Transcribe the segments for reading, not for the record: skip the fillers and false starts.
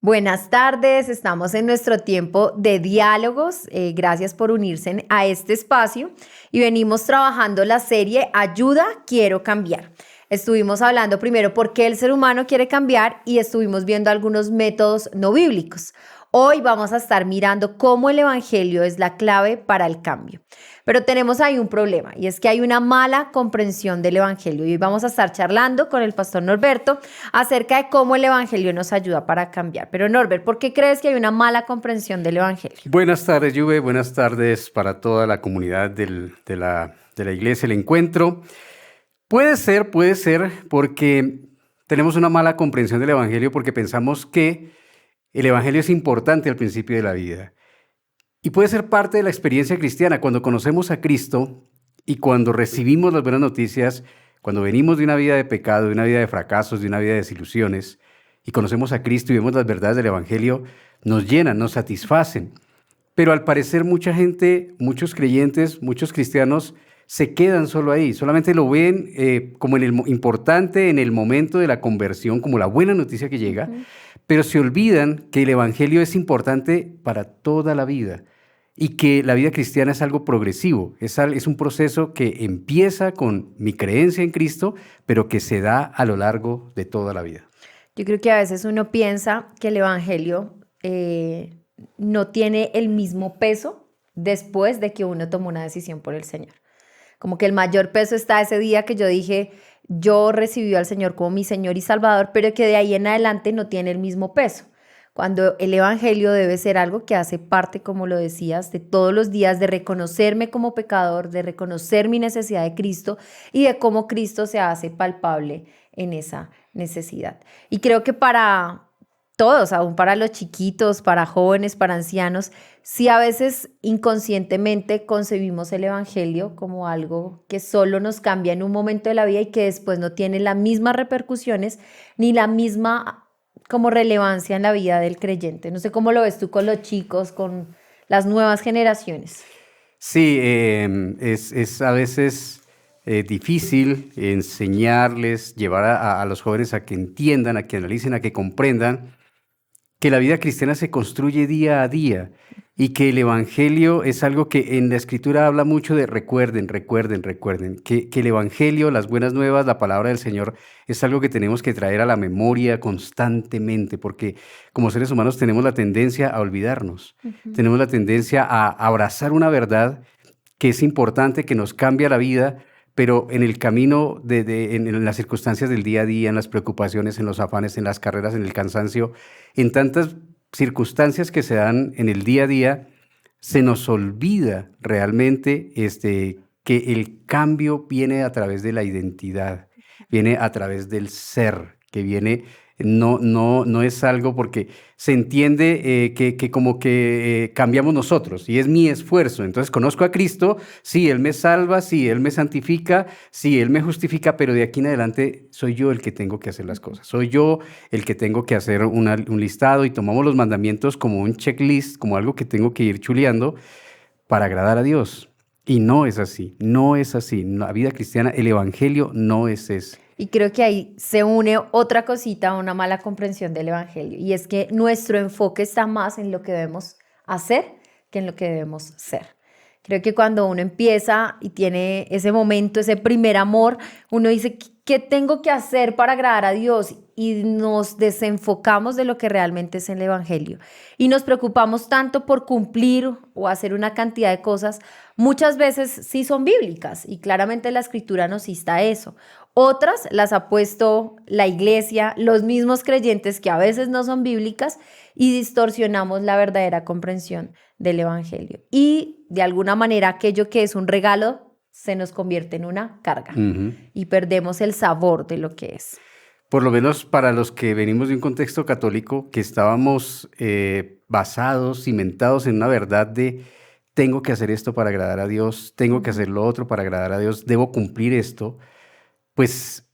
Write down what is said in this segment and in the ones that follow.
Buenas tardes, estamos en nuestro tiempo de diálogos. Gracias por unirse a este espacio y venimos trabajando la serie Ayuda, quiero cambiar. Estuvimos hablando primero por qué el ser humano quiere cambiar y estuvimos viendo algunos métodos no bíblicos. Hoy vamos a estar mirando cómo el evangelio es la clave para el cambio. Pero tenemos ahí un problema y es que hay una mala comprensión del evangelio y hoy vamos a estar charlando con el pastor Norberto acerca de cómo el evangelio nos ayuda para cambiar. Pero Norbert, ¿por qué crees que hay una mala comprensión del evangelio? Buenas tardes, Juve. Buenas tardes para toda la comunidad de la iglesia, el encuentro. Puede ser porque tenemos una mala comprensión del evangelio porque pensamos que el evangelio es importante al principio de la vida. Y puede ser parte de la experiencia cristiana. Cuando conocemos a Cristo y cuando recibimos las buenas noticias, cuando venimos de una vida de pecado, de una vida de fracasos, de una vida de desilusiones, y conocemos a Cristo y vemos las verdades del evangelio, nos llenan, nos satisfacen. Pero al parecer mucha gente, muchos creyentes, muchos cristianos se quedan solo ahí, solamente lo ven como importante en el momento de la conversión, como la buena noticia que llega, pero se olvidan que el evangelio es importante para toda la vida y que la vida cristiana es algo progresivo, es un proceso que empieza con mi creencia en Cristo, pero que se da a lo largo de toda la vida. Yo creo que a veces uno piensa que el evangelio no tiene el mismo peso después de que uno tomó una decisión por el Señor. Como que el mayor peso está ese día que yo dije, yo recibí al Señor como mi Señor y Salvador, pero que de ahí en adelante no tiene el mismo peso. Cuando el evangelio debe ser algo que hace parte, como lo decías, de todos los días, de reconocerme como pecador, de reconocer mi necesidad de Cristo y de cómo Cristo se hace palpable en esa necesidad. Y creo que para todos, aún para los chiquitos, para jóvenes, para ancianos, sí a veces inconscientemente concebimos el evangelio como algo que solo nos cambia en un momento de la vida y que después no tiene las mismas repercusiones ni la misma como relevancia en la vida del creyente. No sé cómo lo ves tú con los chicos, con las nuevas generaciones. Sí, es a veces difícil enseñarles, llevar a los jóvenes a que entiendan, a que analicen, a que comprendan que la vida cristiana se construye día a día y que el evangelio es algo que en la escritura habla mucho de recuerden, que el evangelio, las buenas nuevas, la palabra del Señor es algo que tenemos que traer a la memoria constantemente, porque como seres humanos tenemos la tendencia a olvidarnos, tenemos la tendencia a abrazar una verdad que es importante, que nos cambia la vida, pero en el camino, en las circunstancias del día a día, en las preocupaciones, en los afanes, en las carreras, en el cansancio, en tantas circunstancias que se dan en el día a día, se nos olvida realmente que el cambio viene a través de la identidad, viene a través del ser, que viene, no es algo porque se entiende que como que cambiamos nosotros y es mi esfuerzo. Entonces conozco a Cristo, sí, Él me salva, sí, Él me santifica, sí, Él me justifica, pero de aquí en adelante soy yo el que tengo que hacer las cosas. Soy yo el que tengo que hacer un listado y tomamos los mandamientos como un checklist, como algo que tengo que ir chuleando para agradar a Dios. Y no es así, no es así. La vida cristiana, el evangelio no es ese. Y creo que ahí se une otra cosita a una mala comprensión del evangelio, y es que nuestro enfoque está más en lo que debemos hacer que en lo que debemos ser. Creo que cuando uno empieza y tiene ese momento, ese primer amor, uno dice, ¿qué tengo que hacer para agradar a Dios? Y nos desenfocamos de lo que realmente es el evangelio. Y nos preocupamos tanto por cumplir o hacer una cantidad de cosas. Muchas veces sí son bíblicas y claramente la escritura nos insta a eso. Otras las ha puesto la iglesia, los mismos creyentes que a veces no son bíblicas, y distorsionamos la verdadera comprensión del evangelio. Y de alguna manera aquello que es un regalo se nos convierte en una carga y perdemos el sabor de lo que es. Por lo menos para los que venimos de un contexto católico, que estábamos basados, cimentados en una verdad de tengo que hacer esto para agradar a Dios, tengo que hacer lo otro para agradar a Dios, debo cumplir esto, pues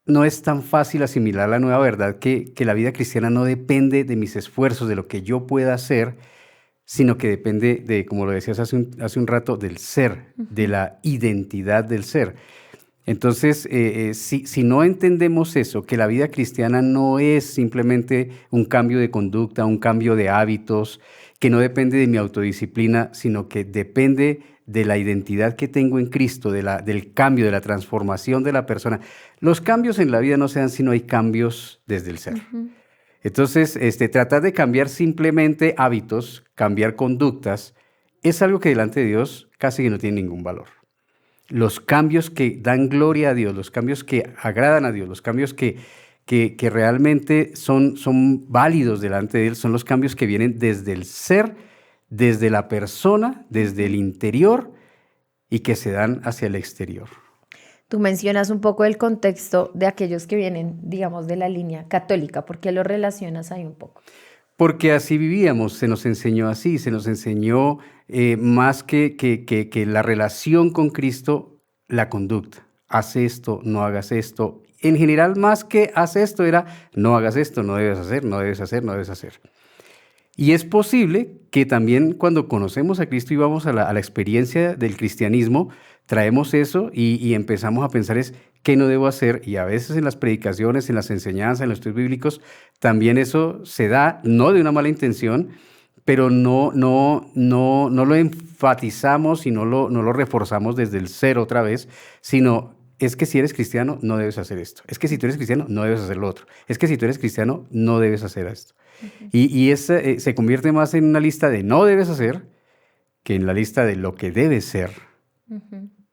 no es tan fácil asimilar la nueva verdad que la vida cristiana no depende de mis esfuerzos, de lo que yo pueda hacer, sino que depende de, como lo decías hace un rato, del ser, de la identidad del ser. Entonces, si no entendemos eso, que la vida cristiana no es simplemente un cambio de conducta, un cambio de hábitos, que no depende de mi autodisciplina, sino que depende de la identidad que tengo en Cristo, del cambio, de la transformación de la persona. Los cambios en la vida no se dan si no hay cambios desde el ser. Entonces, tratar de cambiar simplemente hábitos, cambiar conductas, es algo que delante de Dios casi que no tiene ningún valor. Los cambios que dan gloria a Dios, los cambios que agradan a Dios, los cambios que realmente son válidos delante de Él, son los cambios que vienen desde el ser, desde la persona, desde el interior y que se dan hacia el exterior. Tú mencionas un poco el contexto de aquellos que vienen, digamos, de la línea católica. ¿Por qué lo relacionas ahí un poco? Porque así vivíamos, se nos enseñó así, se nos enseñó más que la relación con Cristo, la conducta. Haz esto, no hagas esto. En general, más que haz esto, era no hagas esto, no debes hacer, no debes hacer, no debes hacer. Y es posible que también cuando conocemos a Cristo y vamos a la experiencia del cristianismo, traemos eso y empezamos a pensar qué no debo hacer. Y a veces en las predicaciones, en las enseñanzas, en los estudios bíblicos, también eso se da, no de una mala intención, pero no lo enfatizamos y no lo reforzamos desde el ser otra vez, sino es que si eres cristiano no debes hacer esto. Es que si tú eres cristiano no debes hacer lo otro. Es que si tú eres cristiano no debes hacer esto. Y se convierte más en una lista de no debes hacer que en la lista de lo que debes ser.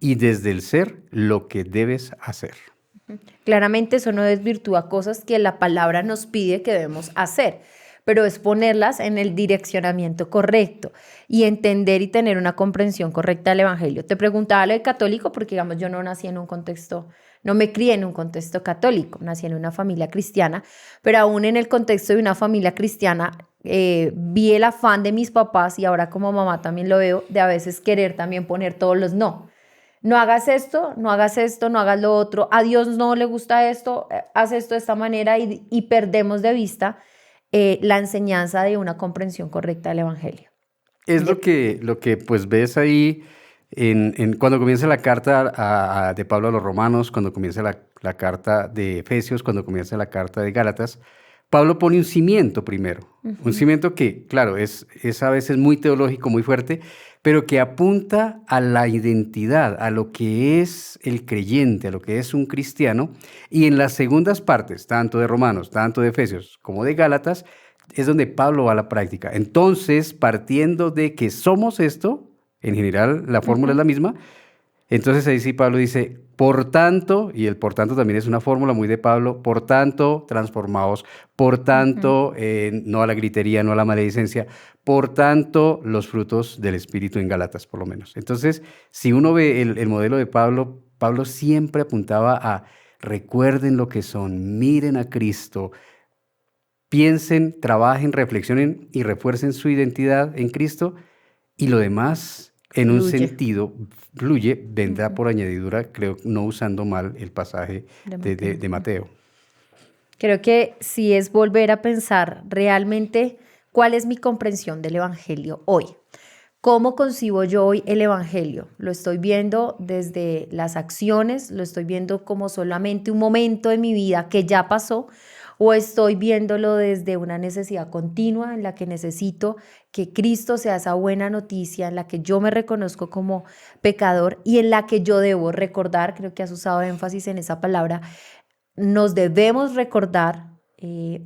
Y desde el ser, lo que debes hacer. Claramente eso no desvirtúa cosas que la palabra nos pide que debemos hacer, pero es ponerlas en el direccionamiento correcto y entender y tener una comprensión correcta del Evangelio. Te preguntaba lo de católico porque, digamos, yo no nací en un contexto, no me crié en un contexto católico, nací en una familia cristiana, pero aún en el contexto de una familia cristiana vi el afán de mis papás, y ahora como mamá también lo veo, de a veces querer también poner todos los no. No hagas esto, no hagas esto, no hagas lo otro, a Dios no le gusta esto, haz esto de esta manera, y perdemos de vista la enseñanza de una comprensión correcta del Evangelio. Es lo que pues ves ahí cuando comienza la carta de Pablo a los Romanos, cuando comienza la carta de Efesios, cuando comienza la carta de Gálatas. Pablo pone un cimiento primero, un cimiento que, claro, es a veces muy teológico, muy fuerte, pero que apunta a la identidad, a lo que es el creyente, a lo que es un cristiano. Y en las segundas partes, tanto de Romanos, tanto de Efesios como de Gálatas, es donde Pablo va a la práctica. Entonces, partiendo de que somos esto, en general la fórmula es la misma, entonces ahí sí Pablo dice, por tanto, y el por tanto también es una fórmula muy de Pablo, por tanto, transformaos, por tanto, no a la gritería, no a la maledicencia, por tanto, los frutos del Espíritu en Gálatas, por lo menos. Entonces, si uno ve el modelo de Pablo, Pablo siempre apuntaba a recuerden lo que son, miren a Cristo, piensen, trabajen, reflexionen y refuercen su identidad en Cristo, y lo demás, en un sentido, fluye, vendrá por añadidura, creo, no usando mal el pasaje de Mateo. Creo que sí es volver a pensar realmente cuál es mi comprensión del Evangelio hoy. ¿Cómo concibo yo hoy el Evangelio? ¿Lo estoy viendo desde las acciones? ¿Lo estoy viendo como solamente un momento de mi vida que ya pasó? ¿O estoy viéndolo desde una necesidad continua en la que necesito que Cristo sea esa buena noticia, en la que yo me reconozco como pecador y en la que yo debo recordar? Creo que has usado énfasis en esa palabra. Nos debemos recordar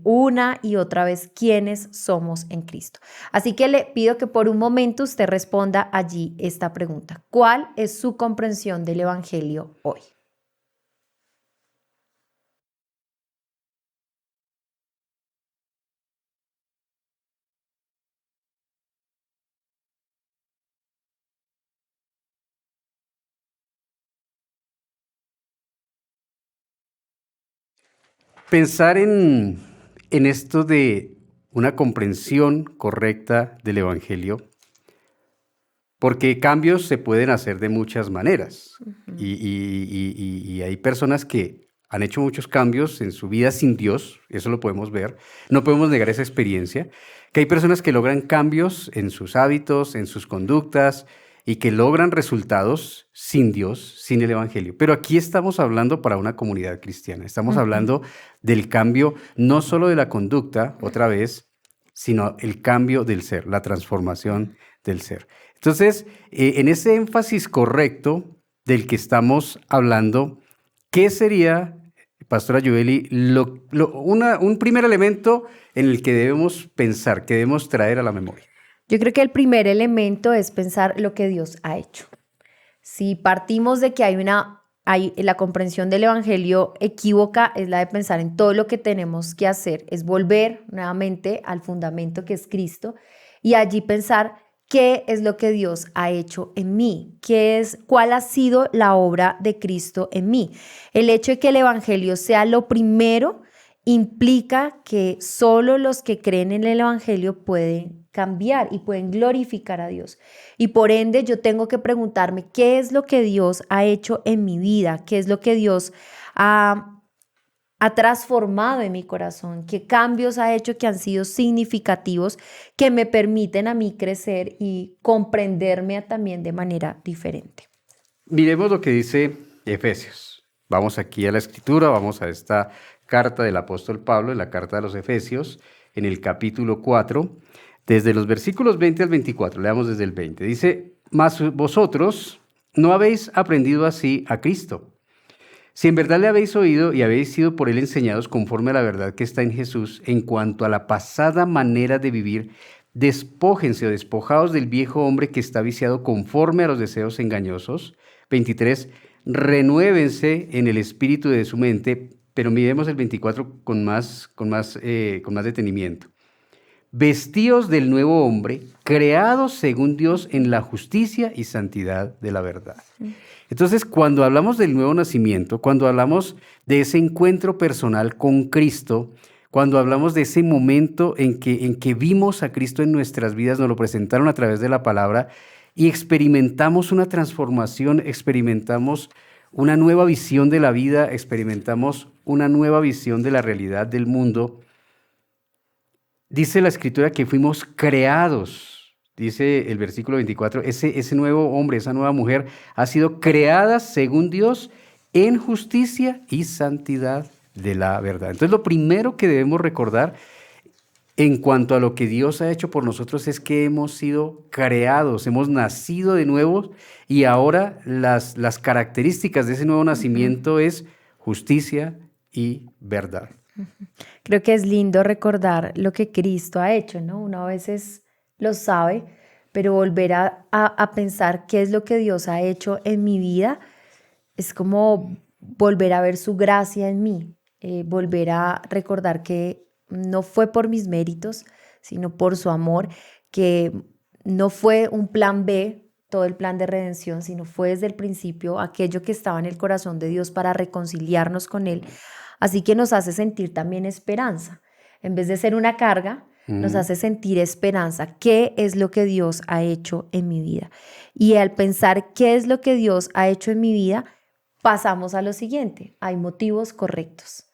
una y otra vez quiénes somos en Cristo. Así que le pido que por un momento usted responda allí esta pregunta. ¿Cuál es su comprensión del Evangelio hoy? Pensar en esto de una comprensión correcta del Evangelio, porque cambios se pueden hacer de muchas maneras. Y hay personas que han hecho muchos cambios en su vida sin Dios, eso lo podemos ver, no podemos negar esa experiencia, que hay personas que logran cambios en sus hábitos, en sus conductas, y que logran resultados sin Dios, sin el Evangelio. Pero aquí estamos hablando para una comunidad cristiana. Estamos hablando del cambio no solo de la conducta, otra vez, sino el cambio del ser, la transformación del ser. Entonces, en ese énfasis correcto del que estamos hablando, ¿qué sería, Pastora Yubeli, un primer elemento en el que debemos pensar, que debemos traer a la memoria? Yo creo que el primer elemento es pensar lo que Dios ha hecho. Si partimos de que hay la comprensión del Evangelio equívoca, es la de pensar en todo lo que tenemos que hacer, es volver nuevamente al fundamento que es Cristo y allí pensar qué es lo que Dios ha hecho en mí, cuál ha sido la obra de Cristo en mí. El hecho de que el Evangelio sea lo primero implica que solo los que creen en el Evangelio pueden cambiar y pueden glorificar a Dios. Y por ende yo tengo que preguntarme qué es lo que Dios ha hecho en mi vida, qué es lo que Dios ha transformado en mi corazón, qué cambios ha hecho que han sido significativos, que me permiten a mí crecer y comprenderme también de manera diferente. Miremos lo que dice Efesios. Vamos aquí a la Escritura, vamos a esta carta del apóstol Pablo, en la carta de los Efesios, en el capítulo 4, desde los versículos 20 al 24, leamos desde el 20. Dice, mas vosotros no habéis aprendido así a Cristo. Si en verdad le habéis oído y habéis sido por él enseñados conforme a la verdad que está en Jesús, en cuanto a la pasada manera de vivir, despójense o despojaos del viejo hombre que está viciado conforme a los deseos engañosos. 23, renuévense en el espíritu de su mente, pero miremos el 24 con más detenimiento. Vestíos del nuevo hombre, creados según Dios en la justicia y santidad de la verdad. Entonces, cuando hablamos del nuevo nacimiento, cuando hablamos de ese encuentro personal con Cristo, cuando hablamos de ese momento en que vimos a Cristo en nuestras vidas, nos lo presentaron a través de la palabra y experimentamos una transformación, experimentamos una nueva visión de la vida, experimentamos una nueva visión de la realidad del mundo. Dice la Escritura que fuimos creados. Dice el versículo 24, ese nuevo hombre, esa nueva mujer ha sido creada según Dios en justicia y santidad de la verdad. Entonces lo primero que debemos recordar en cuanto a lo que Dios ha hecho por nosotros es que hemos sido creados, hemos nacido de nuevo y ahora las características de ese nuevo nacimiento es justicia y verdad. Creo que es lindo recordar lo que Cristo ha hecho, ¿no? Uno a veces lo sabe, pero volver a pensar qué es lo que Dios ha hecho en mi vida es como volver a ver su gracia en mí, volver a recordar que no fue por mis méritos, sino por su amor, que no fue un plan B, todo el plan de redención, sino fue desde el principio aquello que estaba en el corazón de Dios para reconciliarnos con Él. Así que nos hace sentir también esperanza. En vez de ser una carga, nos hace sentir esperanza. ¿Qué es lo que Dios ha hecho en mi vida? Y al pensar qué es lo que Dios ha hecho en mi vida, pasamos a lo siguiente. Hay motivos correctos.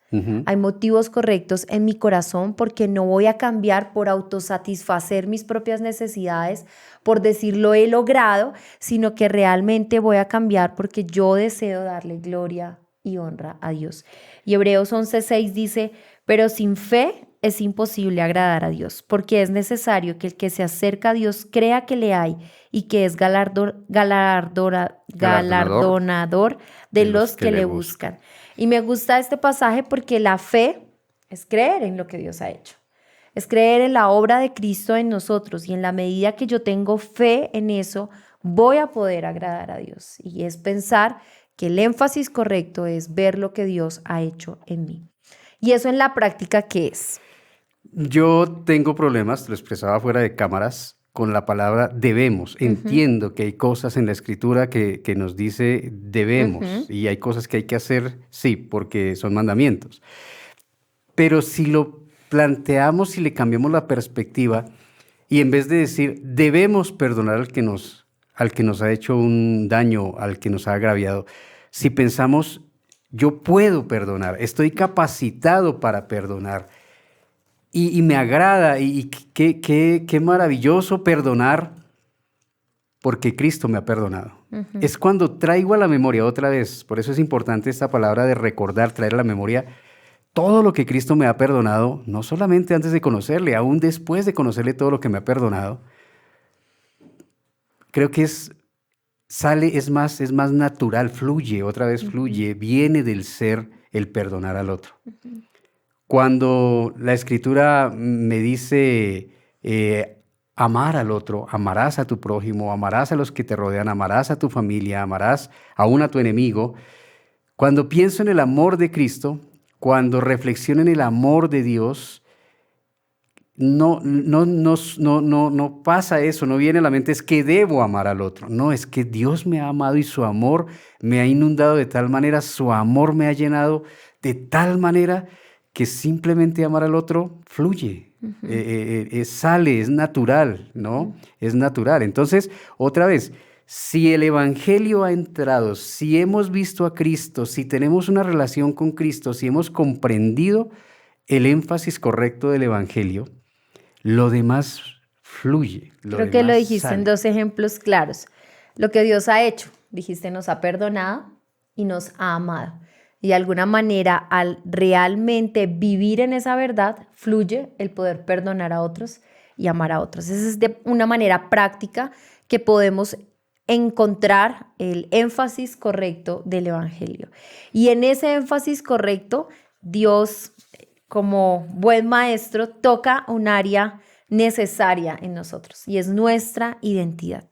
Hay motivos correctos en mi corazón porque no voy a cambiar por autosatisfacer mis propias necesidades, por decir lo he logrado, sino que realmente voy a cambiar porque yo deseo darle gloria y honra a Dios. Y Hebreos 11:6 dice, pero sin fe es imposible agradar a Dios, porque es necesario que el que se acerca a Dios crea que le hay y que es galardonador de los que le buscan. Y me gusta este pasaje porque la fe es creer en lo que Dios ha hecho. Es creer en la obra de Cristo en nosotros y en la medida que yo tengo fe en eso, voy a poder agradar a Dios. Y es pensar que el énfasis correcto es ver lo que Dios ha hecho en mí. ¿Y eso en la práctica qué es? Yo tengo problemas, lo expresaba fuera de cámaras, con la palabra debemos. Entiendo que hay cosas en la Escritura que nos dice debemos y hay cosas que hay que hacer, sí, porque son mandamientos. Pero si lo planteamos y le cambiamos la perspectiva y en vez de decir debemos perdonar al que nos ha hecho un daño, al que nos ha agraviado, si pensamos yo puedo perdonar, estoy capacitado para perdonar y me agrada y qué maravilloso perdonar, porque Cristo me ha perdonado. Es cuando traigo a la memoria otra vez, por eso es importante esta palabra de recordar, traer a la memoria todo lo que Cristo me ha perdonado, no solamente antes de conocerle, aún después de conocerle todo lo que me ha perdonado. Creo que es más natural, fluye, otra vez fluye, viene del ser el perdonar al otro. Cuando la Escritura me dice amar al otro, amarás a tu prójimo, amarás a los que te rodean, amarás a tu familia, amarás aún a tu enemigo. Cuando pienso en el amor de Cristo, cuando reflexiono en el amor de Dios, no pasa eso, no viene a la mente es que debo amar al otro. No, es que Dios me ha amado y su amor me ha inundado de tal manera, su amor me ha llenado de tal manera que simplemente amar al otro fluye, sale, es natural, ¿no? Es natural. Entonces, otra vez, si el Evangelio ha entrado, si hemos visto a Cristo, si tenemos una relación con Cristo, si hemos comprendido el énfasis correcto del Evangelio, lo demás fluye. Creo que lo dijiste en 2 ejemplos claros. Lo que Dios ha hecho, dijiste, nos ha perdonado y nos ha amado. Y de alguna manera, al realmente vivir en esa verdad, fluye el poder perdonar a otros y amar a otros. Esa es de una manera práctica que podemos encontrar el énfasis correcto del Evangelio. Y en ese énfasis correcto, Dios, como buen maestro, toca un área necesaria en nosotros y es nuestra identidad.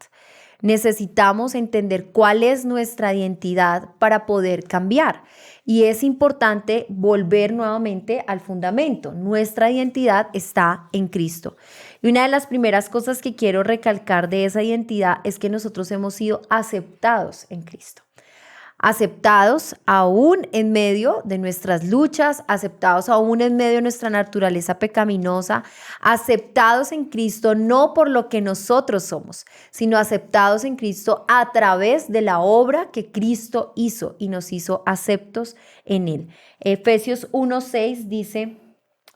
Necesitamos entender cuál es nuestra identidad para poder cambiar. Y es importante volver nuevamente al fundamento. Nuestra identidad está en Cristo. Y una de las primeras cosas que quiero recalcar de esa identidad es que nosotros hemos sido aceptados en Cristo. Aceptados aún en medio de nuestras luchas, aceptados aún en medio de nuestra naturaleza pecaminosa, aceptados en Cristo no por lo que nosotros somos, sino aceptados en Cristo a través de la obra que Cristo hizo y nos hizo aceptos en Él. Efesios 1:6 dice,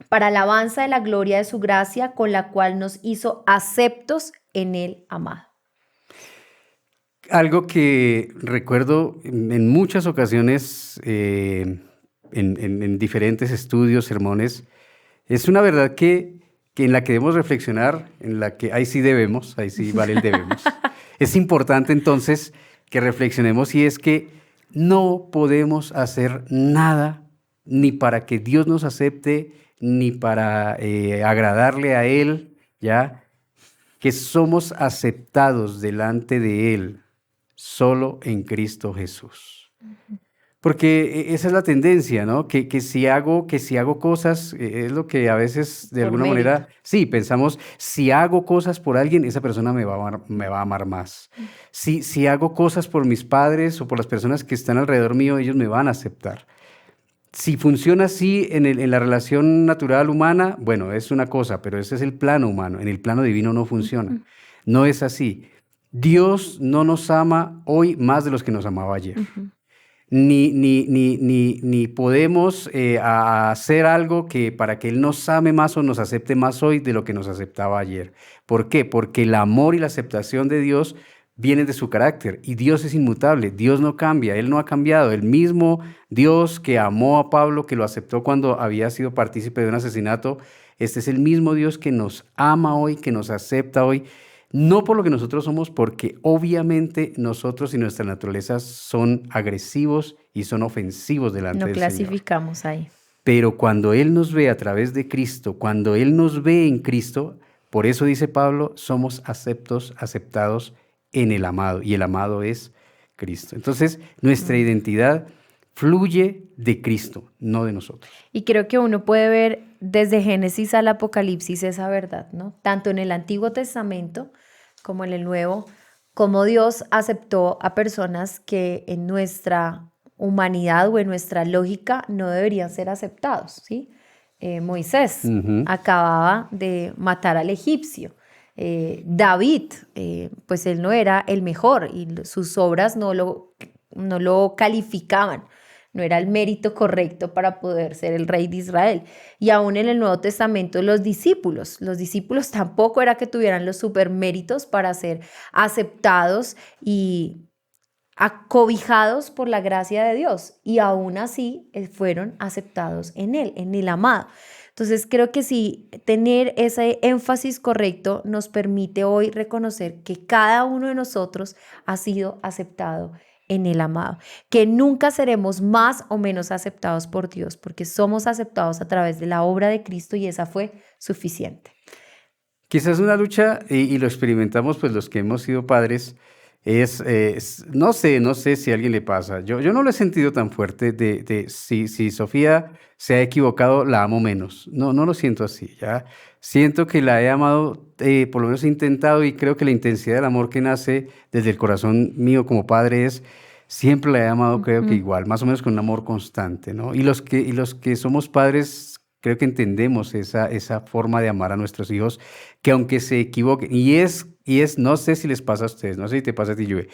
para alabanza de la gloria de su gracia, con la cual nos hizo aceptos en el amado. Algo que recuerdo en muchas ocasiones, en diferentes estudios, sermones, es una verdad que en la que debemos reflexionar, en la que ahí sí vale el debemos. Es importante entonces que reflexionemos y es que no podemos hacer nada ni para que Dios nos acepte, ni para agradarle a Él, ¿ya? Que somos aceptados delante de Él solo en Cristo Jesús. Porque esa es la tendencia, ¿no? Que si hago cosas, es lo que a veces de alguna manera, sí, pensamos, si hago cosas por alguien, esa persona me va a amar más. Si hago cosas por mis padres o por las personas que están alrededor mío, ellos me van a aceptar. Si funciona así en la relación natural humana, bueno, es una cosa, pero ese es el plano humano. En el plano divino no funciona. No es así. Dios no nos ama hoy más de los que nos amaba ayer. Ni podemos hacer algo para que Él nos ame más o nos acepte más hoy de lo que nos aceptaba ayer. ¿Por qué? Porque el amor y la aceptación de Dios vienen de su carácter y Dios es inmutable. Dios no cambia, Él no ha cambiado. El mismo Dios que amó a Pablo, que lo aceptó cuando había sido partícipe de un asesinato, este es el mismo Dios que nos ama hoy, que nos acepta hoy. No por lo que nosotros somos, porque obviamente nosotros y nuestra naturaleza son agresivos y son ofensivos delante del Señor. No clasificamos ahí. Pero cuando Él nos ve a través de Cristo, cuando Él nos ve en Cristo, por eso dice Pablo, somos aceptados en el amado, y el amado es Cristo. Entonces, nuestra identidad fluye de Cristo, no de nosotros. Y creo que uno puede ver desde Génesis al Apocalipsis esa verdad, ¿no? Tanto en el Antiguo Testamento como en el Nuevo, como Dios aceptó a personas que en nuestra humanidad o en nuestra lógica no deberían ser aceptados, ¿sí? Moisés acababa de matar al egipcio. David, pues él no era el mejor y sus obras no lo calificaban. no era el mérito correcto para poder ser el rey de Israel. Y aún en el Nuevo Testamento los discípulos tampoco era que tuvieran los superméritos para ser aceptados y acobijados por la gracia de Dios, y aún así fueron aceptados en el amado. Entonces creo que sí, tener ese énfasis correcto nos permite hoy reconocer que cada uno de nosotros ha sido aceptado en el amado, que nunca seremos más o menos aceptados por Dios, porque somos aceptados a través de la obra de Cristo y esa fue suficiente. Quizás una lucha, y lo experimentamos pues los que hemos sido padres, no sé si a alguien le pasa. Yo no lo he sentido tan fuerte de si Sofía se ha equivocado, la amo menos. No lo siento así, ¿ya? Siento que la he amado, por lo menos he intentado, y creo que la intensidad del amor que nace desde el corazón mío como padre siempre la he amado, creo que igual, más o menos con un amor constante, ¿no? Y los que somos padres, creo que entendemos esa forma de amar a nuestros hijos, que aunque se equivoquen, y es, no sé si les pasa a ustedes, no sé si te pasa a ti, Juve,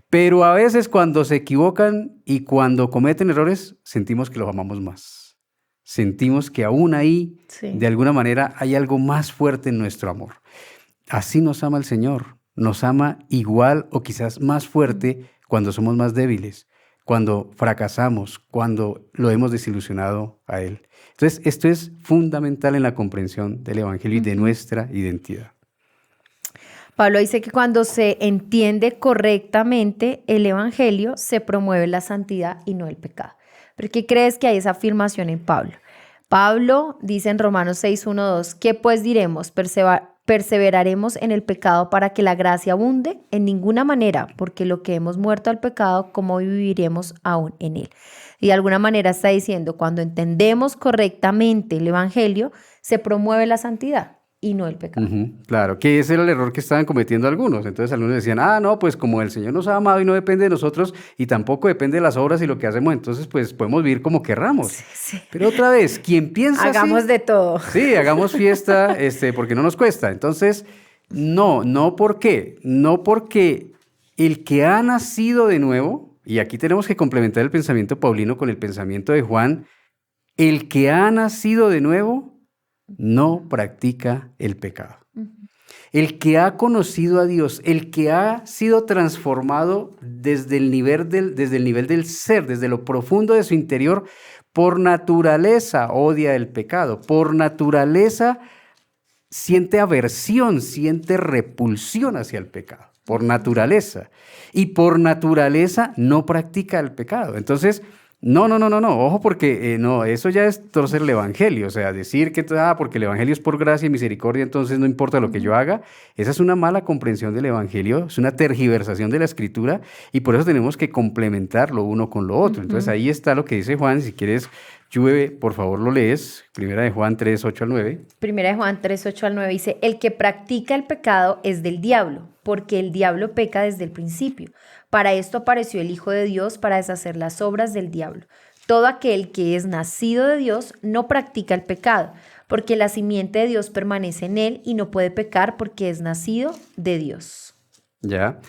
pero a veces cuando se equivocan y cuando cometen errores, sentimos que los amamos más. Sentimos que aún ahí, de alguna manera, hay algo más fuerte en nuestro amor. Así nos ama el Señor, nos ama igual o quizás más fuerte cuando somos más débiles, cuando fracasamos, cuando lo hemos desilusionado a Él. Entonces, esto es fundamental en la comprensión del Evangelio y de nuestra identidad. Pablo dice que cuando se entiende correctamente el Evangelio, se promueve la santidad y no el pecado. ¿Pero qué crees que hay esa afirmación en Pablo? Pablo dice en Romanos 6, 1, 2, ¿qué pues diremos? ¿Perseveraremos en el pecado para que la gracia abunde? En ninguna manera, porque lo que hemos muerto al pecado, ¿cómo viviremos aún en él? Y de alguna manera está diciendo, cuando entendemos correctamente el Evangelio, se promueve la santidad y no el pecado. Claro, que ese era el error que estaban cometiendo algunos. Entonces algunos decían, no, pues como el Señor nos ha amado y no depende de nosotros y tampoco depende de las obras y lo que hacemos, entonces pues podemos vivir como querramos. Sí. Pero otra vez, quien piensa hagamos así, de todo. Sí, hagamos fiesta, porque no nos cuesta. Entonces, no, ¿por qué? No porque el que ha nacido de nuevo, y aquí tenemos que complementar el pensamiento paulino con el pensamiento de Juan, el que ha nacido de nuevo no practica el pecado. El que ha conocido a Dios, el que ha sido transformado desde el nivel del ser, desde lo profundo de su interior, por naturaleza odia el pecado, por naturaleza siente aversión, siente repulsión hacia el pecado, por naturaleza. Y por naturaleza no practica el pecado. Entonces, no, ojo porque eso ya es torcer el Evangelio, o sea, decir que porque el Evangelio es por gracia y misericordia, entonces no importa lo que yo haga, esa es una mala comprensión del Evangelio, es una tergiversación de la Escritura y por eso tenemos que complementar lo uno con lo otro. Entonces ahí está lo que dice Juan, si quieres, Lluve, por favor lo lees, Primera de Juan 3, 8 al 9. Primera de Juan 3, 8 al 9 dice, el que practica el pecado es del diablo, porque el diablo peca desde el principio. Para esto apareció el Hijo de Dios, para deshacer las obras del diablo. Todo aquel que es nacido de Dios no practica el pecado, porque la simiente de Dios permanece en él y no puede pecar porque es nacido de Dios. Ya,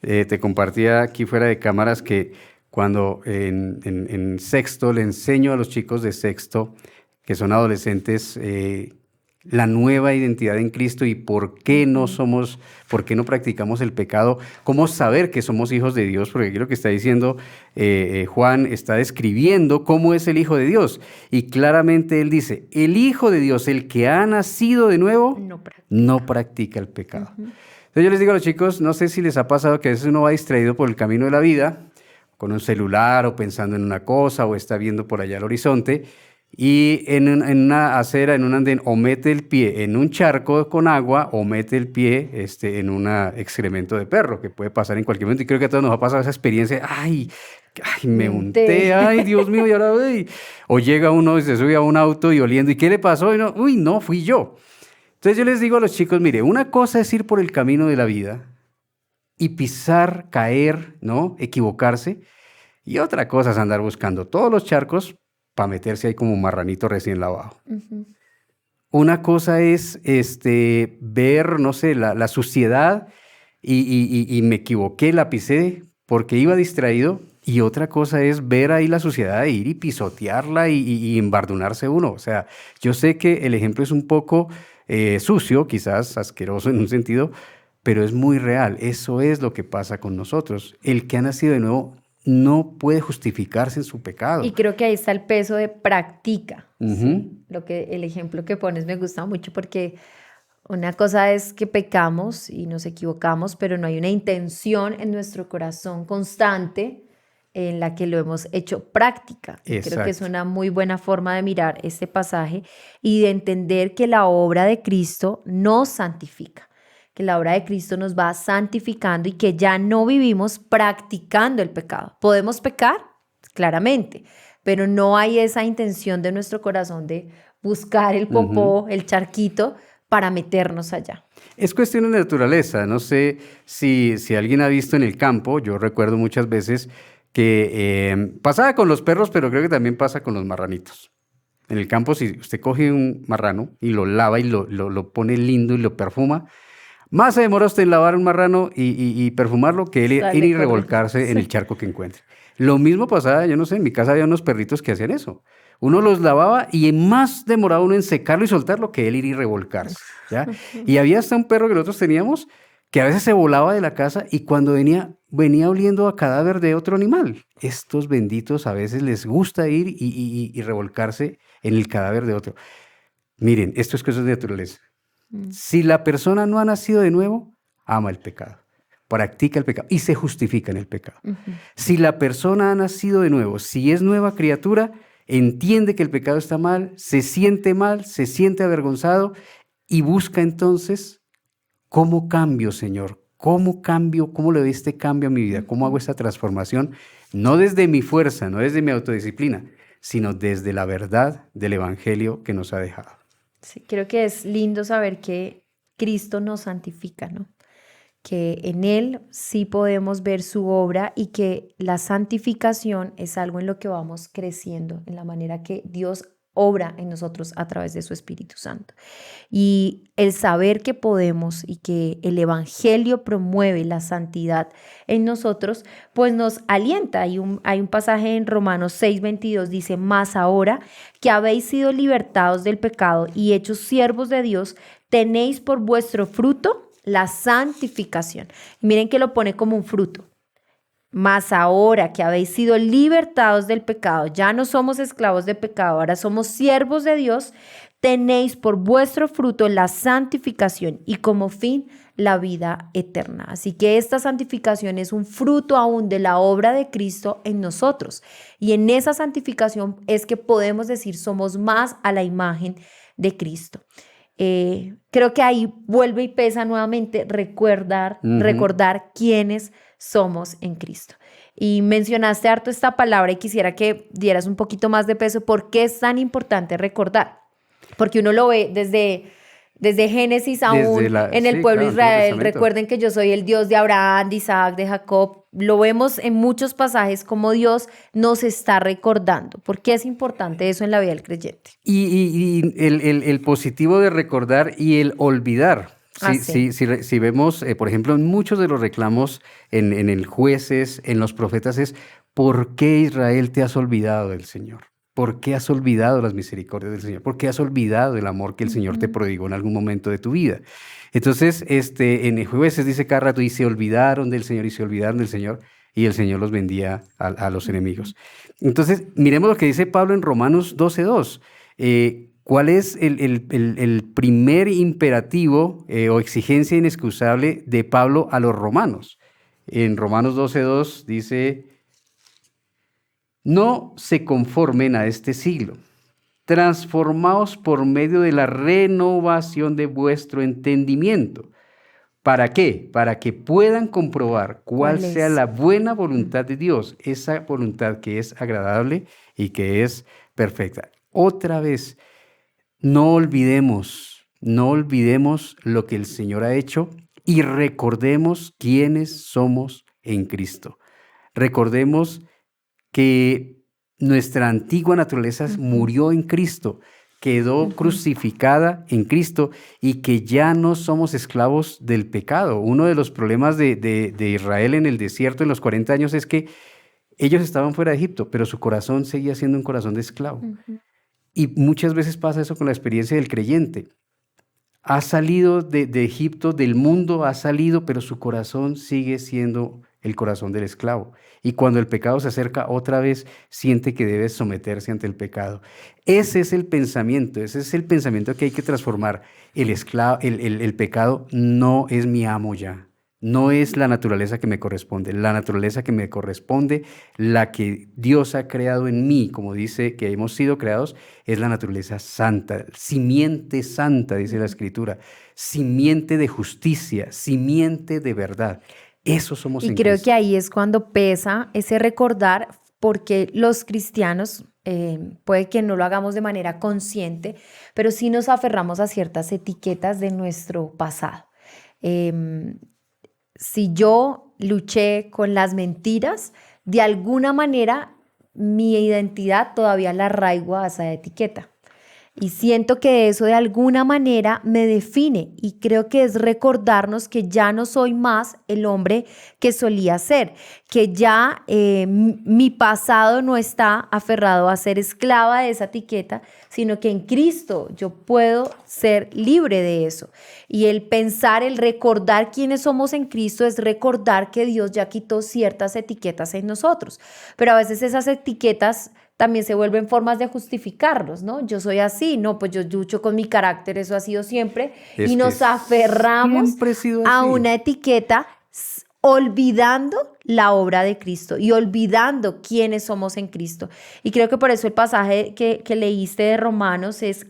te compartía aquí fuera de cámaras que cuando en sexto le enseño a los chicos de sexto, que son adolescentes, la nueva identidad en Cristo y por qué no practicamos el pecado, cómo saber que somos hijos de Dios, porque aquí lo que está diciendo Juan está describiendo cómo es el Hijo de Dios. Y claramente él dice, el Hijo de Dios, el que ha nacido de nuevo, no practica el pecado. Entonces yo les digo a los chicos, no sé si les ha pasado que a veces uno va distraído por el camino de la vida, con un celular o pensando en una cosa o está viendo por allá el horizonte y en una acera, en un andén, o mete el pie en un charco con agua o mete el pie en un excremento de perro, que puede pasar en cualquier momento y creo que a todos nos ha pasado esa experiencia, ay, me unté, ay, Dios mío, y ahora, uy. O llega uno y se sube a un auto y oliendo, ¿y qué le pasó? Y no, uy, no, fui yo. Entonces yo les digo a los chicos, mire, una cosa es ir por el camino de la vida y pisar, caer, ¿no? Equivocarse. Y otra cosa es andar buscando todos los charcos para meterse ahí como un marranito recién lavado. Una cosa es ver, no sé, la suciedad y me equivoqué, la pisé porque iba distraído. Y otra cosa es ver ahí la suciedad de ir y pisotearla y embardunarse uno. O sea, yo sé que el ejemplo es un poco sucio, quizás asqueroso en un sentido, pero es muy real. Eso es lo que pasa con nosotros. El que ha nacido de nuevo no puede justificarse en su Y pecado. creo que ahí está el peso de práctica, Ujú. ¿sí? El ejemplo que pones me gusta mucho porque una cosa es que pecamos y nos equivocamos, pero no hay una intención en nuestro corazón constante en la que lo hemos hecho práctica. Y creo que es Exacto. una muy buena forma de mirar este pasaje y de entender que la obra de Cristo nos santifica, que la obra de Cristo nos va santificando y que ya no vivimos practicando el pecado. ¿Podemos pecar? Claramente, pero no hay esa intención de nuestro corazón de buscar el Ujú. popó, el charquito, para meternos allá. Es cuestión de naturaleza. No sé si alguien ha visto en el campo, yo recuerdo muchas veces que pasaba con los perros, pero creo que también pasa con los marranitos. En el campo, si usted coge un marrano y lo lava y lo pone lindo y lo perfuma, más se demora usted en lavar un marrano y perfumarlo que él ir Sale y corriendo. revolcarse en el Sí. charco que encuentre. Lo mismo pasaba, yo no sé, en mi casa había unos perritos que hacían eso. Uno los lavaba y más demoraba uno en secarlo y soltarlo que él ir y revolcarse, ¿ya? Y había hasta un perro que nosotros teníamos que a veces se volaba de la casa y cuando venía oliendo a cadáver de otro animal. Estos benditos a veces les gusta ir y revolcarse en el cadáver de otro. Miren, esto es cosas de naturaleza. Mm. Si la persona no ha nacido de nuevo, ama el pecado, practica el pecado y se justifica en el pecado. Ujú. Si la persona ha nacido de nuevo, si es nueva criatura, entiende que el pecado está mal, se siente avergonzado y busca entonces cómo cambio, Señor, cómo cambio, cómo le doy este cambio a mi vida, cómo hago Ujú. esta transformación, no desde mi fuerza, no desde mi autodisciplina, sino desde la verdad del Evangelio que nos ha dejado. Sí, creo que es lindo saber que Cristo nos santifica, ¿no? Que en Él sí podemos ver su obra y que la santificación es algo en lo que vamos creciendo, en la manera que Dios obra en nosotros a través de su Espíritu Santo. Y el saber que podemos y que el Evangelio promueve la santidad en nosotros, pues nos alienta. Hay un pasaje en Romanos 6:22, dice, mas ahora que habéis sido libertados del pecado y hechos siervos de Dios, tenéis por vuestro fruto la santificación. Y miren que lo pone como un fruto. Mas ahora que habéis sido libertados del pecado, ya no somos esclavos de pecado, ahora somos siervos de Dios, tenéis por vuestro fruto la santificación y como fin la vida eterna. Así que esta santificación es un fruto aún de la obra de Cristo en nosotros. Y en esa santificación es que podemos decir somos más a la imagen de Cristo. Creo que ahí vuelve y pesa nuevamente Ujú. recordar quiénes somos en Cristo. Y mencionaste harto esta palabra y quisiera que dieras un poquito más de peso. ¿Por qué es tan importante recordar? Porque uno lo ve desde Génesis aún en el Sí, pueblo de claro, Antiguo Israel. Testamento. Recuerden que yo soy el Dios de Abraham, de Isaac, de Jacob. Lo vemos en muchos pasajes como Dios nos está recordando. ¿Por qué es importante eso en la vida del creyente? Y el positivo de recordar y el olvidar. Así. Si vemos, por ejemplo, en muchos de los reclamos en el jueces, en los profetas, es ¿por qué Israel te has olvidado del Señor? ¿Por qué has olvidado las misericordias del Señor? ¿Por qué has olvidado el amor que el Señor te Ujú. prodigó en algún momento de tu vida? Entonces, en el jueces dice cada rato, y se olvidaron del Señor, y se olvidaron del Señor, y el Señor los vendía a los Ujú. enemigos. Entonces, miremos lo que dice Pablo en Romanos 12:2. ¿Cuál es el primer imperativo o exigencia inexcusable de Pablo a los romanos? En Romanos 12:2 dice, no se conformen a este siglo, transformaos por medio de la renovación de vuestro entendimiento. ¿Para qué? Para que puedan comprobar cuál ¿Cuál sea es? la buena Mm. voluntad de Dios, esa voluntad que es agradable y que es perfecta. Otra vez, no olvidemos lo que el Señor ha hecho y recordemos quiénes somos en Cristo. Recordemos que nuestra antigua naturaleza Ujú. murió en Cristo, quedó Ujú. crucificada en Cristo y que ya no somos esclavos del pecado. Uno de los problemas de Israel en el desierto en los 40 años es que Ellos estaban fuera de Egipto, pero su corazón seguía siendo un corazón de esclavo. Y muchas veces pasa eso con la experiencia del creyente. Ha salido de Egipto, del mundo ha salido, pero su corazón sigue siendo el corazón del esclavo. Y cuando el pecado se acerca otra vez, siente que debe someterse ante el pecado. Ese es el pensamiento que hay que transformar. El pecado no es mi amo ya. No es la naturaleza que me corresponde. La naturaleza que me corresponde, la que Dios ha creado en mí, como dice que hemos sido creados, es la naturaleza santa, simiente santa, dice la Escritura, simiente de justicia, simiente de verdad. Eso somos Y en creo Cristo. que ahí es cuando pesa ese recordar, porque los cristianos, puede que no lo hagamos de manera consciente, pero sí nos aferramos a ciertas etiquetas de nuestro pasado. Em, si yo luché con las mentiras, de alguna manera mi identidad todavía la arraigo a esa etiqueta. Y siento que eso de alguna manera me define y creo que es recordarnos que ya no soy más el hombre que solía ser, que ya mi pasado no está aferrado a ser esclava de esa etiqueta, sino que en Cristo yo puedo ser libre de eso. Y el pensar, el recordar quiénes somos en Cristo es recordar que Dios ya quitó ciertas etiquetas en nosotros, pero a veces esas etiquetas también se vuelven formas de justificarlos, ¿no? Yo soy así, no, pues yo lucho con mi carácter, eso ha sido siempre, Es y que nos aferramos siempre he sido a así. una etiqueta olvidando la obra de Cristo y olvidando quiénes somos en Cristo. Y creo que por eso el pasaje que leíste de Romanos es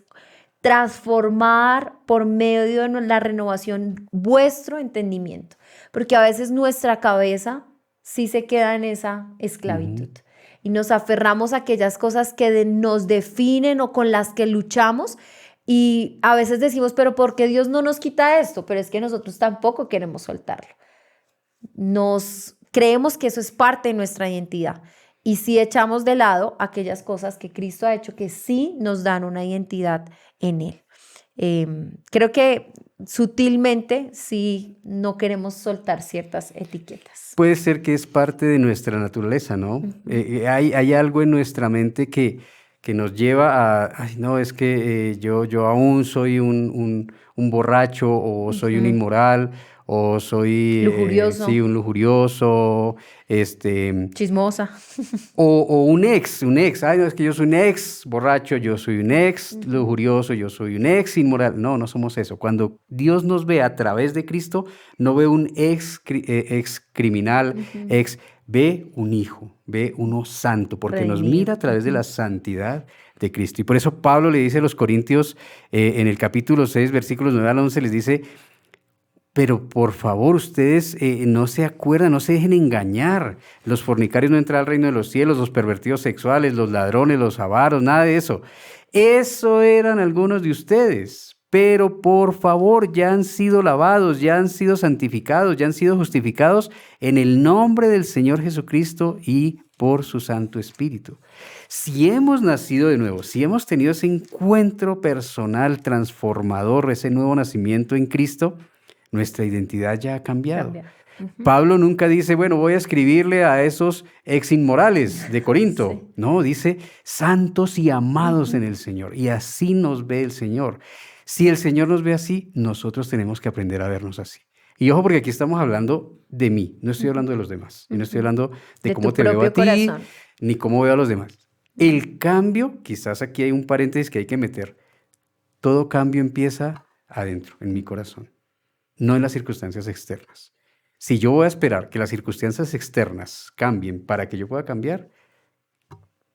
transformar por medio de la renovación vuestro entendimiento, porque a veces nuestra cabeza sí se queda en esa esclavitud. Y nos aferramos a aquellas cosas que nos definen o con las que luchamos. Y a veces decimos, pero ¿por qué Dios no nos quita esto? Pero es que nosotros tampoco queremos soltarlo. Nos creemos que eso es parte de nuestra identidad. Y sí echamos de lado aquellas cosas que Cristo ha hecho que sí nos dan una identidad en Él. Creo que sutilmente sí no queremos soltar ciertas etiquetas. Puede ser que es parte de nuestra naturaleza, ¿no? Hay algo en nuestra mente que nos lleva a, ay, no, es que yo aún soy un borracho o soy un inmoral o soy, Lujurioso, sí, un lujurioso, chismosa. o un ex, ay, no, es que yo soy un ex borracho, yo soy un ex lujurioso, yo soy un ex inmoral. No, no somos eso. Cuando Dios nos ve a través de Cristo, no ve un ex criminal, ve un hijo, ve uno santo, porque nos Redimido. mira a través de la santidad de Cristo. Y por eso Pablo le dice a los Corintios, en el capítulo 6, versículos 9 al 11, les dice: pero por favor, ustedes no se acuerdan, no se dejen engañar. Los fornicarios no entran al reino de los cielos, los pervertidos sexuales, los ladrones, los avaros, nada de eso. Eso eran algunos de ustedes. Pero por favor, ya han sido lavados, ya han sido santificados, ya han sido justificados en el nombre del Señor Jesucristo y por su Santo Espíritu. Si hemos nacido de nuevo, si hemos tenido ese encuentro personal transformador, ese nuevo nacimiento en Cristo, nuestra identidad ya ha cambiado. Pablo nunca dice, bueno, voy a escribirle a esos ex inmorales de Corinto. Sí. No, dice santos y amados en el Señor. Y así nos ve el Señor. Si el Señor nos ve así, nosotros tenemos que aprender a vernos así. Y ojo, porque aquí estamos hablando de mí, no estoy hablando de los demás. Y no estoy hablando de cómo tu te veo a ti, propio corazón. ni cómo veo a los demás. El cambio, quizás aquí hay un paréntesis que hay que meter. Todo cambio empieza adentro, en mi corazón, no en las circunstancias externas. Si yo voy a esperar que las circunstancias externas cambien para que yo pueda cambiar,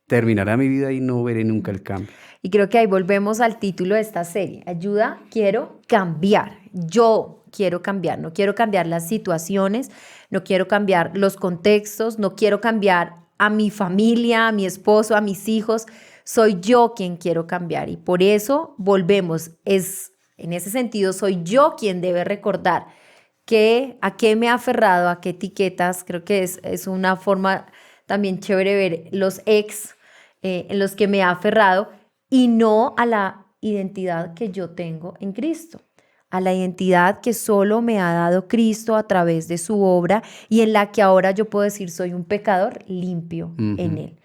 terminará mi vida y no veré nunca el cambio. Y creo que ahí volvemos al título de esta serie. Ayuda, quiero cambiar. Yo quiero cambiar. No quiero cambiar las situaciones, no quiero cambiar los contextos, no quiero cambiar a mi familia, a mi esposo, a mis hijos. Soy yo quien quiero cambiar. Y por eso volvemos. En ese sentido, soy yo quien debe recordar a qué me ha aferrado, a qué etiquetas. Creo que es una forma también chévere ver los ex en los que me ha aferrado y no a la identidad que yo tengo en Cristo. a la identidad que solo me ha dado Cristo a través de su obra y en la que ahora yo puedo decir soy un pecador limpio en Él.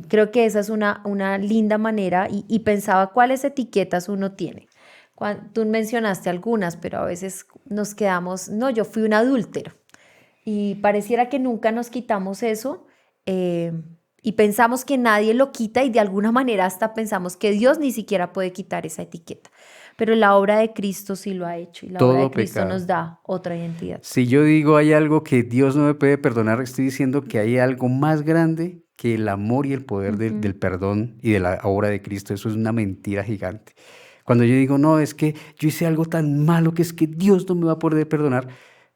Creo que esa es una linda manera y pensaba cuáles etiquetas uno tiene. Tú mencionaste algunas, pero a veces nos quedamos, no, yo fui un adúltero y pareciera que nunca nos quitamos eso y pensamos que nadie lo quita y de alguna manera hasta pensamos que Dios ni siquiera puede quitar esa etiqueta. Pero la obra de Cristo sí lo ha hecho y la obra de Todo Cristo pecado. nos da otra identidad. Si yo digo hay algo que Dios no me puede perdonar, estoy diciendo que hay algo más grande que el amor y el poder del perdón y de la obra de Cristo. Eso es una mentira gigante. Cuando yo digo, no, es que yo hice algo tan malo que es que Dios no me va a poder perdonar,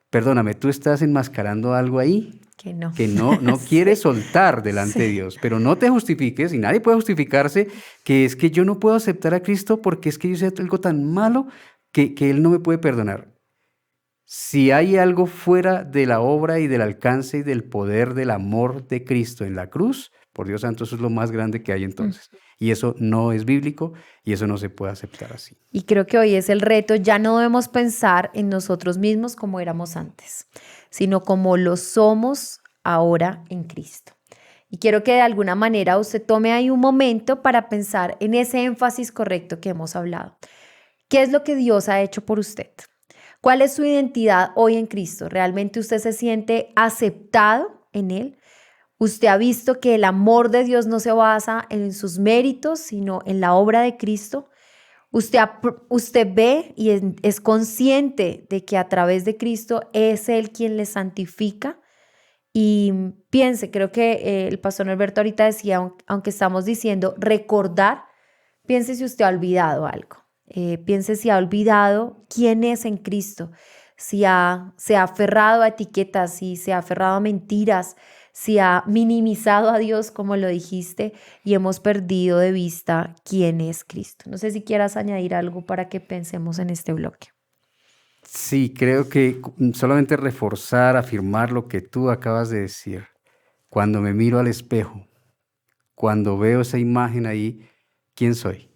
perdóname, tú estás enmascarando algo ahí Que no. que no quieres Sí, soltar delante de sí. Dios, pero no te justifiques y nadie puede justificarse que es que yo no puedo aceptar a Cristo porque es que yo hice algo tan malo que Él no me puede perdonar. Si hay algo fuera de la obra y del alcance y del poder del amor de Cristo en la cruz, por Dios santo, eso es lo más grande que hay entonces. Y eso no es bíblico y eso no se puede aceptar así. Y creo que hoy es el reto, ya no debemos pensar en nosotros mismos como éramos antes, sino como lo somos ahora en Cristo. Y quiero que de alguna manera usted tome ahí un momento para pensar en ese énfasis correcto que hemos hablado. ¿Qué es lo que Dios ha hecho por usted? ¿Cuál es su identidad hoy en Cristo? ¿Realmente usted se siente aceptado en Él? ¿Usted ha visto que el amor de Dios no se basa en sus méritos, sino en la obra de Cristo? Usted ve y es consciente de que a través de Cristo es Él quien le santifica. Y piense, creo que el pastor Norberto ahorita decía, aunque estamos diciendo recordar, piense si usted ha olvidado algo. Piense si ha olvidado quién es en Cristo, si se ha aferrado a etiquetas, si se ha aferrado a mentiras, si ha minimizado a Dios, como lo dijiste, y hemos perdido de vista quién es Cristo. No sé si quieras añadir algo para que pensemos en este bloque. Sí, creo que solamente reforzar, afirmar lo que tú acabas de decir. Cuando me miro al espejo, cuando veo esa imagen ahí, ¿quién soy?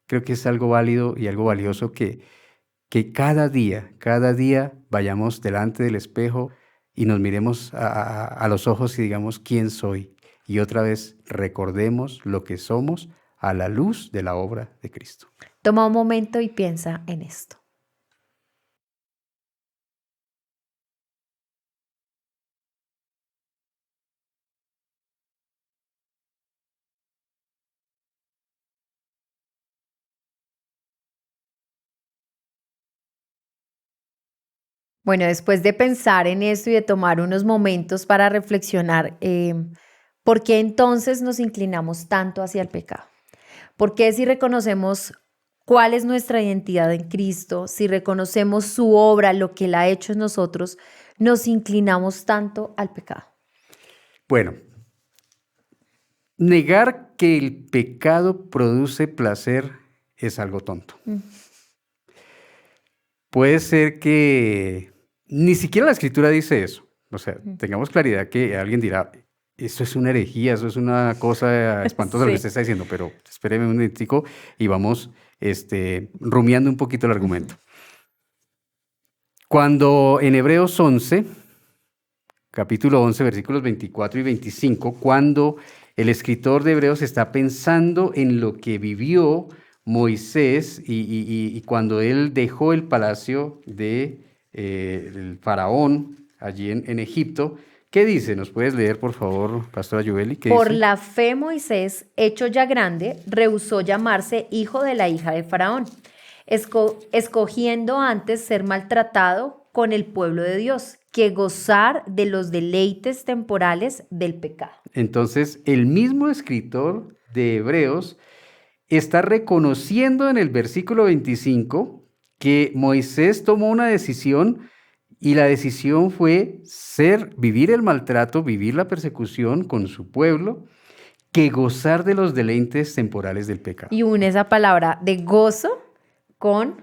Creo que es algo válido y algo valioso que cada día vayamos delante del espejo y nos miremos a los ojos y digamos quién soy. Y otra vez recordemos lo que somos a la luz de la obra de Cristo. Toma un momento y piensa en esto. Bueno, después de pensar en esto y de tomar unos momentos para reflexionar, ¿por qué entonces nos inclinamos tanto hacia el pecado? ¿Por qué si reconocemos cuál es nuestra identidad en Cristo, si reconocemos su obra, lo que Él ha hecho en nosotros, nos inclinamos tanto al pecado? Bueno, negar que el pecado produce placer es algo tonto. Puede ser que ni siquiera la Escritura dice eso. O sea, tengamos claridad que alguien dirá, eso es una herejía, eso es una cosa espantosa lo que Sí. usted está diciendo, pero espéreme un momentico y vamos rumiando un poquito el argumento. Cuando en Hebreos 11, capítulo 11, versículos 24 y 25, cuando el escritor de Hebreos está pensando en lo que vivió Moisés y cuando él dejó el palacio de el faraón allí en Egipto, ¿qué dice? ¿Nos puedes leer, por favor, Pastora Yubeli? ¿Qué Por dice? la fe Moisés, hecho ya grande, rehusó llamarse hijo de la hija de Faraón, escogiendo antes ser maltratado con el pueblo de Dios que gozar de los deleites temporales del pecado. Entonces, el mismo escritor de Hebreos está reconociendo en el versículo 25 que Moisés tomó una decisión y la decisión fue vivir el maltrato, vivir la persecución con su pueblo, que gozar de los deleites temporales del pecado. Y une esa palabra de gozo con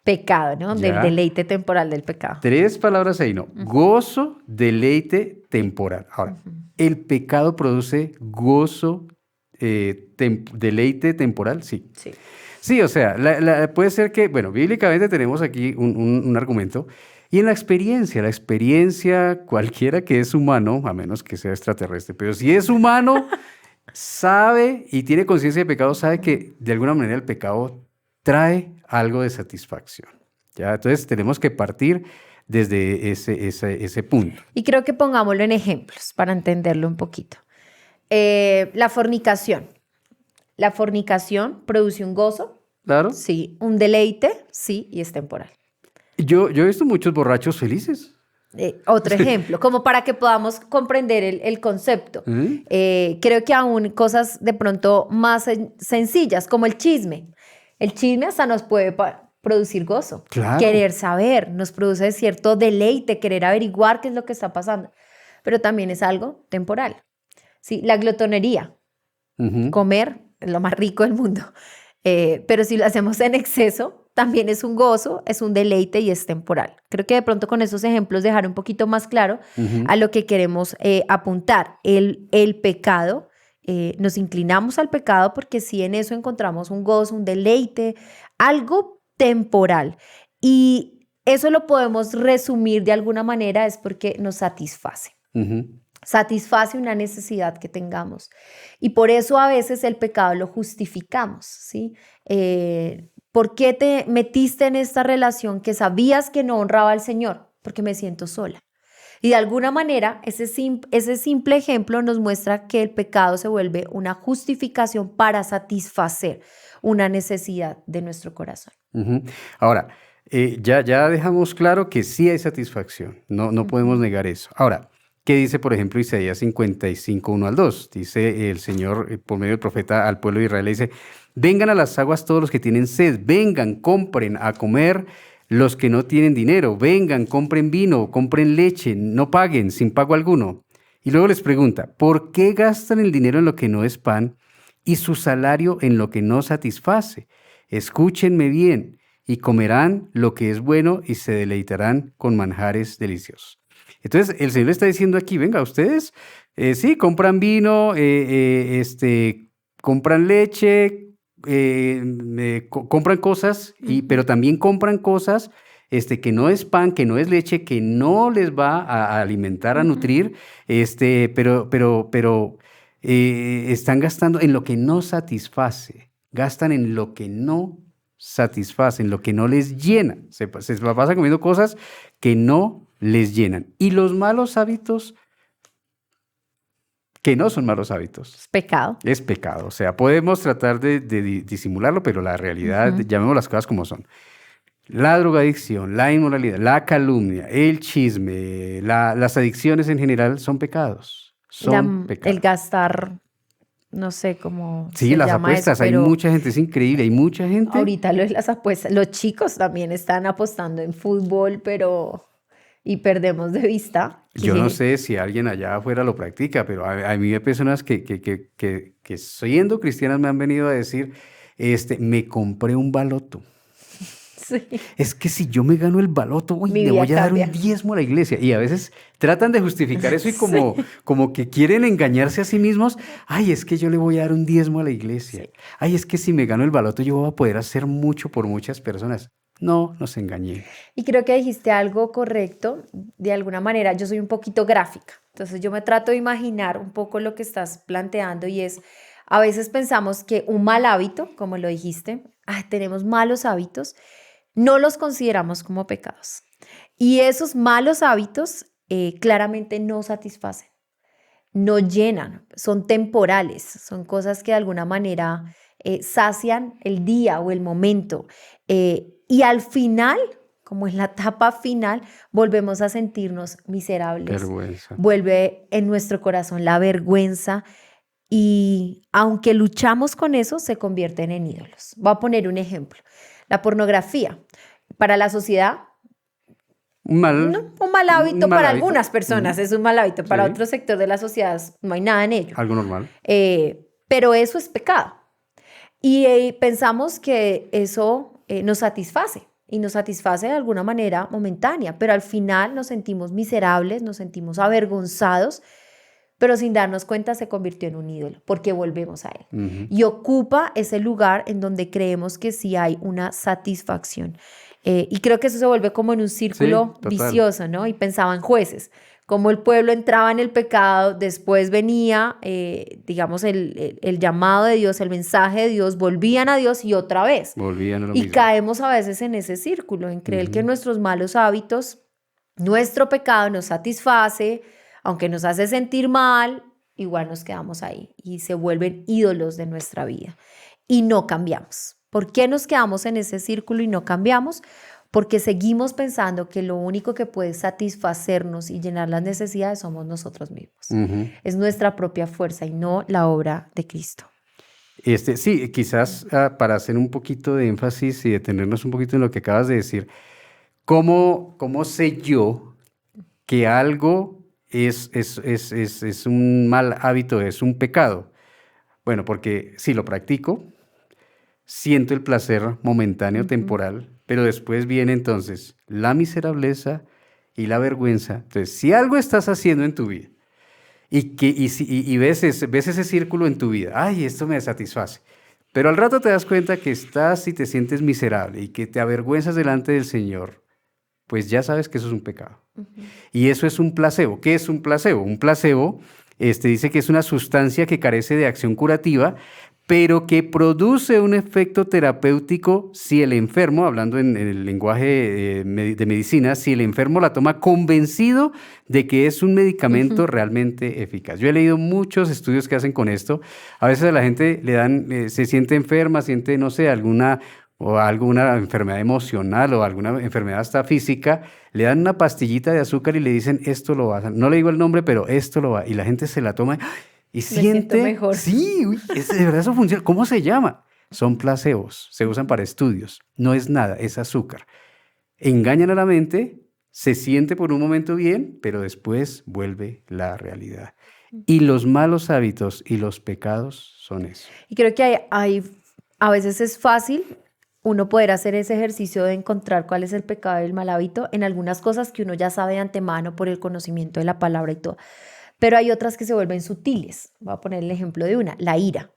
pecado, ¿no? Del Ya. deleite temporal del pecado. 3 palabras ahí, ¿no? Gozo, deleite, temporal. Ahora, ¿el pecado produce gozo, deleite temporal? Sí. Sí. Sí, o sea, puede ser que, bueno, bíblicamente tenemos aquí un argumento, y en la experiencia cualquiera que es humano, a menos que sea extraterrestre, pero si es humano, sabe y tiene conciencia de pecado, sabe que de alguna manera el pecado trae algo de satisfacción. ¿Ya? Entonces tenemos que partir desde ese punto. Y creo que pongámoslo en ejemplos para entenderlo un poquito. La fornicación. La fornicación produce un gozo, Claro. sí, un deleite, sí, y es temporal. Yo he visto muchos borrachos felices. Otro ejemplo, como para que podamos comprender el concepto. ¿Mm? Creo que aún cosas de pronto más sencillas, como el chisme. El chisme hasta nos puede producir gozo. Claro. Querer saber, nos produce cierto deleite, querer averiguar qué es lo que está pasando. Pero también es algo temporal. Sí, la glotonería, Ujú. comer es lo más rico del mundo. Pero si lo hacemos en exceso, también es un gozo, es un deleite y es temporal. Creo que de pronto con esos ejemplos dejar un poquito más claro a lo que queremos apuntar. El pecado, nos inclinamos al pecado porque sí en eso encontramos un gozo, un deleite, algo temporal. Y eso lo podemos resumir de alguna manera, es porque nos satisface. Ujú. Satisface una necesidad que tengamos. Y por eso a veces el pecado lo justificamos, ¿sí? ¿Por qué te metiste en esta relación que sabías que no honraba al Señor? Porque me siento sola. Y de alguna manera ese simple ejemplo nos muestra que el pecado se vuelve una justificación para satisfacer una necesidad de nuestro corazón. Ujú. Ahora, ya dejamos claro que sí hay satisfacción, no podemos negar eso. Ahora, ¿qué dice, por ejemplo, Isaías 55, 1 al 2? Dice el Señor, por medio del profeta al pueblo de Israel, le dice, vengan a las aguas todos los que tienen sed, vengan, compren a comer los que no tienen dinero, vengan, compren vino, compren leche, no paguen, sin pago alguno. Y luego les pregunta, ¿por qué gastan el dinero en lo que no es pan y su salario en lo que no satisface? Escúchenme bien y comerán lo que es bueno y se deleitarán con manjares deliciosos. Entonces, el Señor le está diciendo aquí, venga, ustedes, sí, compran vino, compran leche, compran cosas, pero también compran cosas que no es pan, que no es leche, que no les va a alimentar, a nutrir, pero están gastando en lo que no satisface, gastan en lo que no satisface, en lo que no les llena. Se la pasa comiendo cosas que no les llenan. Y los malos hábitos, que no son malos hábitos, Es pecado. es pecado. O sea, podemos tratar de disimularlo, pero la realidad, llamemos las cosas como son. La drogadicción, la inmoralidad, la calumnia, el chisme, las adicciones en general son pecados. Son pecados. El gastar, no sé cómo Sí, se las llama eso, apuestas, hay pero mucha gente, es increíble, hay mucha gente. ahorita lo de las apuestas, los chicos también están apostando en fútbol, pero y perdemos de vista Yo no que sé si alguien allá afuera lo practica, pero a mí hay personas que siendo cristianas me han venido a decir, me compré un baloto. sí, Es que si yo me gano el baloto, uy, mi le vida voy a dar un cambia. diezmo a la iglesia. Y a veces tratan de justificar eso y como que quieren engañarse a sí mismos. Ay, es que yo le voy a dar un diezmo a la iglesia. Sí. Ay, es que si me gano el baloto yo voy a poder hacer mucho por muchas personas. No, nos engañé. Y creo que dijiste algo correcto, de alguna manera. Yo soy un poquito gráfica, entonces yo me trato de imaginar un poco lo que estás planteando y es, a veces pensamos que un mal hábito, como lo dijiste, tenemos malos hábitos, no los consideramos como pecados. Y esos malos hábitos claramente no satisfacen, no llenan, son temporales, son cosas que de alguna manera sacian el día o el momento. Y al final, como en la etapa final, volvemos a sentirnos miserables. Vergüenza. Vuelve en nuestro corazón la vergüenza y aunque luchamos con eso, se convierten en ídolos. Voy a poner un ejemplo. La pornografía. Para la sociedad, Un mal, no, un mal hábito un mal para hábito. algunas personas, es un mal hábito. Para Sí, otro sector de la sociedad no hay nada en ello. algo normal. Pero eso es pecado. Y pensamos que eso nos satisface y nos satisface de alguna manera momentánea, pero al final nos sentimos miserables, nos sentimos avergonzados pero sin darnos cuenta se convirtió en un ídolo, porque volvemos a él. Ujú. Y ocupa ese lugar en donde creemos que sí hay una satisfacción. Y creo que eso se vuelve como en un Sí, círculo total. vicioso, ¿no? Y pensaba en jueces, como el pueblo entraba en el pecado, después venía, digamos, el llamado de Dios, el mensaje de Dios, volvían a Dios y otra vez. Volvían a lo Y mismo. caemos a veces en ese círculo, en creer que Ujú. nuestros malos hábitos, nuestro pecado nos satisface, aunque nos hace sentir mal, igual nos quedamos ahí y se vuelven ídolos de nuestra vida y no cambiamos. ¿Por qué nos quedamos en ese círculo y no cambiamos? Porque seguimos pensando que lo único que puede satisfacernos y llenar las necesidades somos nosotros mismos. Ujú. Es nuestra propia fuerza y no la obra de Cristo. Sí, quizás para hacer un poquito de énfasis y detenernos un poquito en lo que acabas de decir, ¿cómo sé yo que algo es un mal hábito, es un pecado? Bueno, porque si lo practico, siento el placer momentáneo, Ujú. temporal, pero después viene entonces la miserableza y la vergüenza. Entonces, si algo estás haciendo en tu vida y ves ese círculo en tu vida, ay, esto me satisface, pero al rato te das cuenta que estás y te sientes miserable y que te avergüenzas delante del Señor, pues ya sabes que eso es un pecado. Ujú. Y eso es un placebo. ¿Qué es un placebo? Un placebo dice que es una sustancia que carece de acción curativa, pero que produce un efecto terapéutico si el enfermo, hablando en el lenguaje de medicina, si el enfermo la toma convencido de que es un medicamento Ujú. realmente eficaz. Yo he leído muchos estudios que hacen con esto. A veces a la gente le dan, se siente enferma, siente, no sé, alguna enfermedad emocional o alguna enfermedad hasta física, le dan una pastillita de azúcar y le dicen, esto lo va a... No le digo el nombre, pero esto lo va. Y la gente se la toma y Me siento siente, mejor. sí, uy, de verdad eso funciona. ¿Cómo se llama? Son placebos, se usan para estudios. No es nada, es azúcar. Engañan a la mente, se siente por un momento bien, pero después vuelve la realidad. Y los malos hábitos y los pecados son eso. Y creo que a veces es fácil uno poder hacer ese ejercicio de encontrar cuál es el pecado y el mal hábito en algunas cosas que uno ya sabe de antemano por el conocimiento de la palabra y todo. Pero hay otras que se vuelven sutiles. Voy a poner el ejemplo de una, la ira.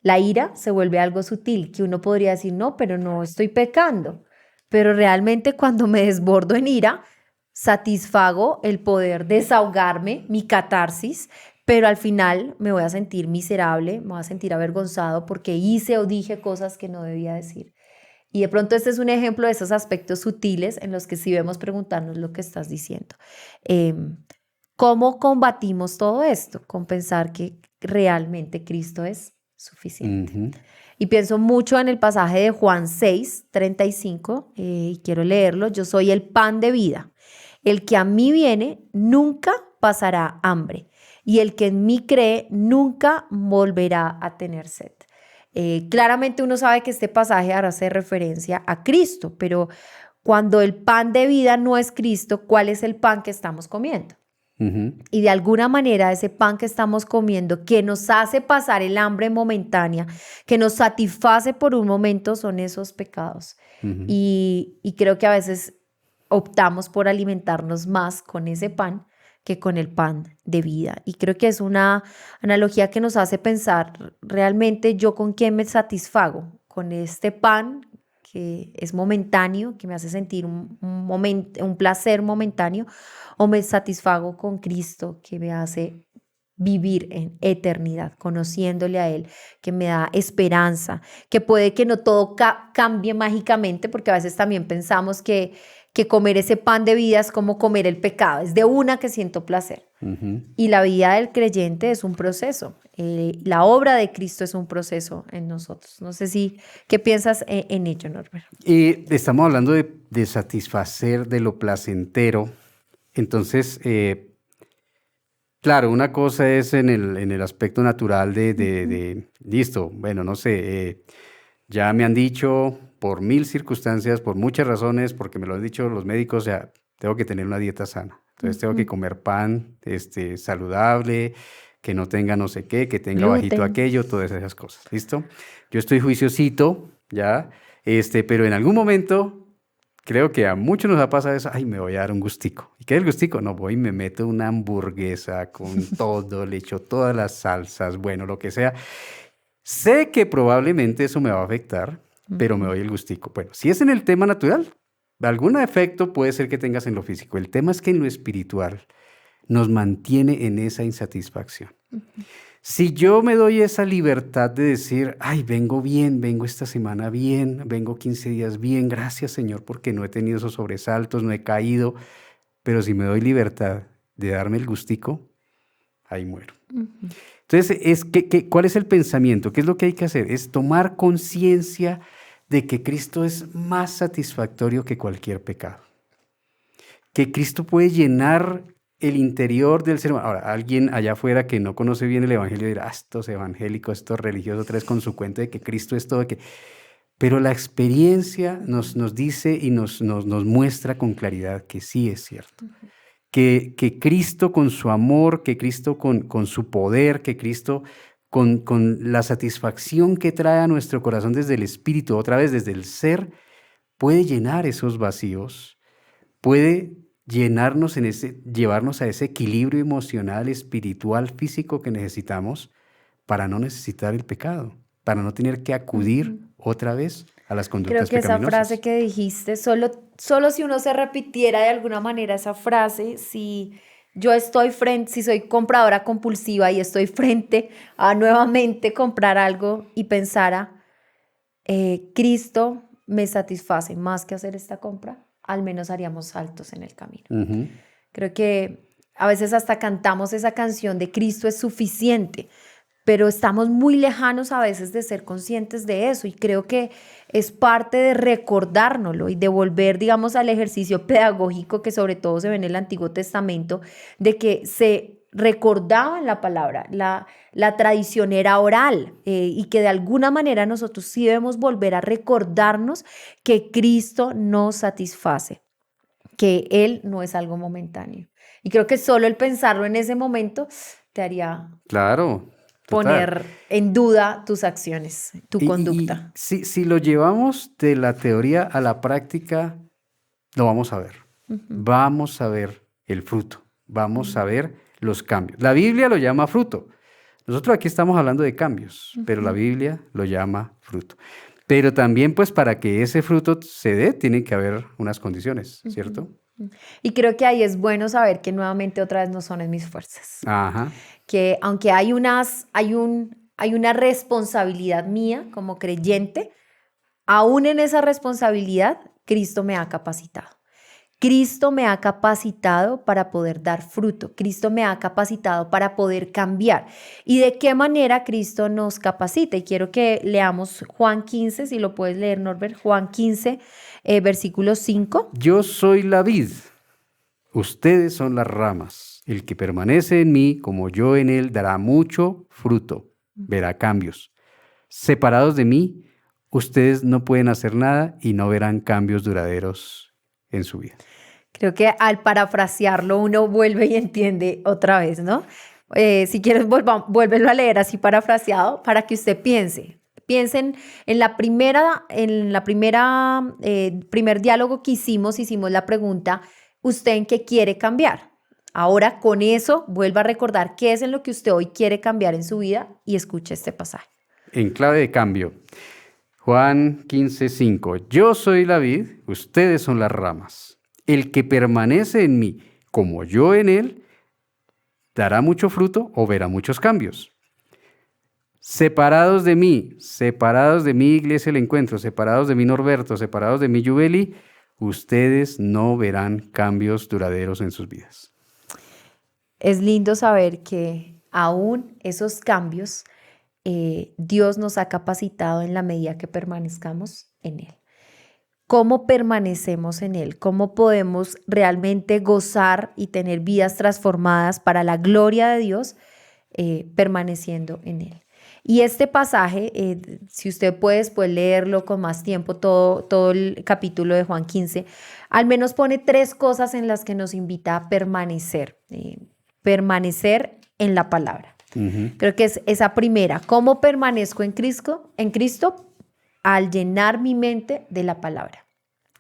La ira se vuelve algo sutil que uno podría decir, no, pero no estoy pecando. Pero realmente cuando me desbordo en ira, satisfago el poder desahogarme, mi catarsis, pero al final me voy a sentir miserable, me voy a sentir avergonzado porque hice o dije cosas que no debía decir. Y de pronto este es un ejemplo de esos aspectos sutiles en los que sí debemos preguntarnos lo que estás diciendo. Em, ¿Cómo combatimos todo esto? Con pensar que realmente Cristo es suficiente. Ujú. Y pienso mucho en el pasaje de Juan 6:35, y quiero leerlo. Yo soy el pan de vida. El que a mí viene nunca pasará hambre, y el que en mí cree nunca volverá a tener sed. Claramente uno sabe que este pasaje hace referencia a Cristo, pero cuando el pan de vida no es Cristo, ¿cuál es el pan que estamos comiendo? Ujú. Y de alguna manera ese pan que estamos comiendo, que nos hace pasar el hambre momentánea, que nos satisface por un momento, son esos pecados. Ujú. Y creo que a veces optamos por alimentarnos más con ese pan que con el pan de vida. Y creo que es una analogía que nos hace pensar, realmente yo con quién me satisfago, con este pan que es momentáneo, que me hace sentir un placer momentáneo, o me satisfago con Cristo, que me hace vivir en eternidad, conociéndole a Él, que me da esperanza, que puede que no todo cambie mágicamente, porque a veces también pensamos que comer ese pan de vida es como comer el pecado, es de una que siento placer. Ujú. Y la vida del creyente es un proceso, la obra de Cristo es un proceso en nosotros. No sé si, ¿qué piensas en ello, Norbert? Y estamos hablando de satisfacer, de lo placentero. Entonces, claro, una cosa es en el aspecto natural Ujú. listo, bueno, no sé, ya me han dicho por mil circunstancias, por muchas razones, porque me lo han dicho los médicos, o sea, tengo que tener una dieta sana. Entonces tengo que Ujú. comer pan, saludable, que no tenga no sé qué, que tenga bajito Gluten. aquello, todas esas cosas, ¿listo? Yo estoy juiciosito, ya, pero en algún momento Creo que a muchos nos ha pasado eso. Ay, me voy a dar un gustico. ¿Y qué es el gustico? No, voy y me meto una hamburguesa con todo, le echo todas las salsas, bueno, lo que sea. Sé que probablemente eso me va a afectar, pero me doy el gustico. Bueno, si es en el tema natural, algún efecto puede ser que tengas en lo físico. El tema es que en lo espiritual nos mantiene en esa insatisfacción. Si yo me doy esa libertad de decir, ay, vengo bien, vengo esta semana bien, vengo 15 días bien, gracias Señor porque no he tenido esos sobresaltos, no he caído, pero si me doy libertad de darme el gustico, ahí muero. Entonces, ¿cuál es el pensamiento? ¿Qué es lo que hay que hacer? Es tomar conciencia de que Cristo es más satisfactorio que cualquier pecado. Que Cristo puede llenar el interior del ser humano. Ahora, alguien allá afuera que no conoce bien el evangelio dirá, estos evangélicos, estos religiosos, tres con su cuenta de que Cristo es todo. Pero la experiencia nos dice y nos muestra con claridad que sí es cierto. Que Cristo con su amor, que Cristo con su poder, que Cristo con la satisfacción que trae a nuestro corazón desde el espíritu, otra vez desde el ser, puede llenar esos vacíos, puede llenarnos llevarnos a ese equilibrio emocional, espiritual, físico que necesitamos para no necesitar el pecado, para no tener que acudir otra vez a las conductas Creo que esa pecaminosas. frase que dijiste, solo si uno se repitiera de alguna manera esa frase, si yo estoy si soy compradora compulsiva y estoy frente a nuevamente comprar algo y pensara, Cristo me satisface más que hacer esta compra, al menos haríamos saltos en el camino. Creo que a veces hasta cantamos esa canción de Cristo es suficiente, pero estamos muy lejanos a veces de ser conscientes de eso y creo que es parte de recordárnoslo y de volver, digamos, al ejercicio pedagógico que sobre todo se ve en el Antiguo Testamento, de que se recordaba en la palabra, la tradición era oral y que de alguna manera nosotros sí debemos volver a recordarnos que Cristo nos satisface, que Él no es algo momentáneo. Y creo que solo el pensarlo en ese momento te haría Claro, poner en duda tus acciones, tu conducta. Si lo llevamos de la teoría a la práctica, lo vamos a ver. Vamos a ver el fruto, vamos a ver los cambios. La Biblia lo llama fruto. Nosotros aquí estamos hablando de cambios, pero la Biblia lo llama fruto. Pero también, pues, para que ese fruto se dé, tienen que haber unas condiciones, ¿cierto? Y creo que ahí es bueno saber que nuevamente otra vez no son en mis fuerzas. Ajá. Que aunque hay una responsabilidad mía como creyente, aún en esa responsabilidad, Cristo me ha capacitado. Cristo me ha capacitado para poder dar fruto. Cristo me ha capacitado para poder cambiar. ¿Y de qué manera Cristo nos capacita? Y quiero que leamos Juan 15, si lo puedes leer, Norbert. Juan 15, versículo 5. Yo soy la vid, ustedes son las ramas. El que permanece en mí, como yo en él, dará mucho fruto, verá cambios. Separados de mí, ustedes no pueden hacer nada y no verán cambios duraderos en su vida. Creo que al parafrasearlo uno vuelve y entiende otra vez, ¿no? Si quieres, vuélvelo a leer así parafraseado para que usted piense. Piensen en primer diálogo que hicimos la pregunta, ¿usted en qué quiere cambiar? Ahora con eso vuelva a recordar qué es en lo que usted hoy quiere cambiar en su vida y escuche este pasaje. En clave de cambio, Juan 15:5, yo soy la vid, ustedes son las ramas. El que permanece en mí, como yo en él, dará mucho fruto o verá muchos cambios. Separados de mí, Iglesia del Encuentro, separados de mí, Norberto, separados de mí, Yubeli, ustedes no verán cambios duraderos en sus vidas. Es lindo saber que aún esos cambios Dios nos ha capacitado en la medida que permanezcamos en Él. ¿Cómo permanecemos en Él? ¿Cómo podemos realmente gozar y tener vidas transformadas para la gloria de Dios permaneciendo en Él? Y este pasaje, si usted puede después leerlo con más tiempo, todo el capítulo de Juan 15, al menos pone 3 cosas en las que nos invita a permanecer en la palabra. Creo que es esa primera. ¿Cómo permanezco en Cristo? Al llenar mi mente de la palabra.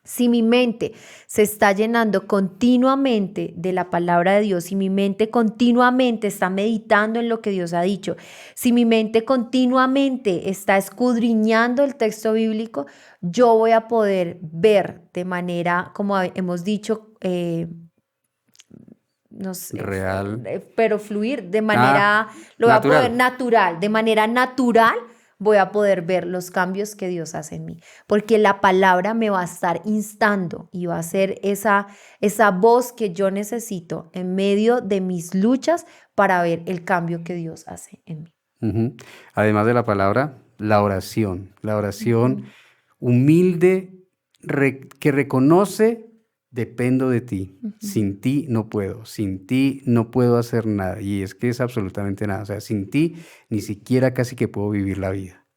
Si mi mente se está llenando continuamente de la palabra de Dios, si mi mente continuamente está meditando en lo que Dios ha dicho, si mi mente continuamente está escudriñando el texto bíblico, yo voy a poder ver de manera, como hemos dicho, no sé, Real. pero fluir de Ah, manera, lo voy a poder natural. natural, de manera natural voy a poder ver los cambios que Dios hace en mí, porque la palabra me va a estar instando y va a ser esa voz que yo necesito en medio de mis luchas para ver el cambio que Dios hace en mí. Ujú. Además de la palabra, la oración Ujú. humilde que reconoce, dependo de ti, Ujú. sin ti no puedo hacer nada, y es que es absolutamente nada, o sea, sin ti ni siquiera casi que puedo vivir la vida,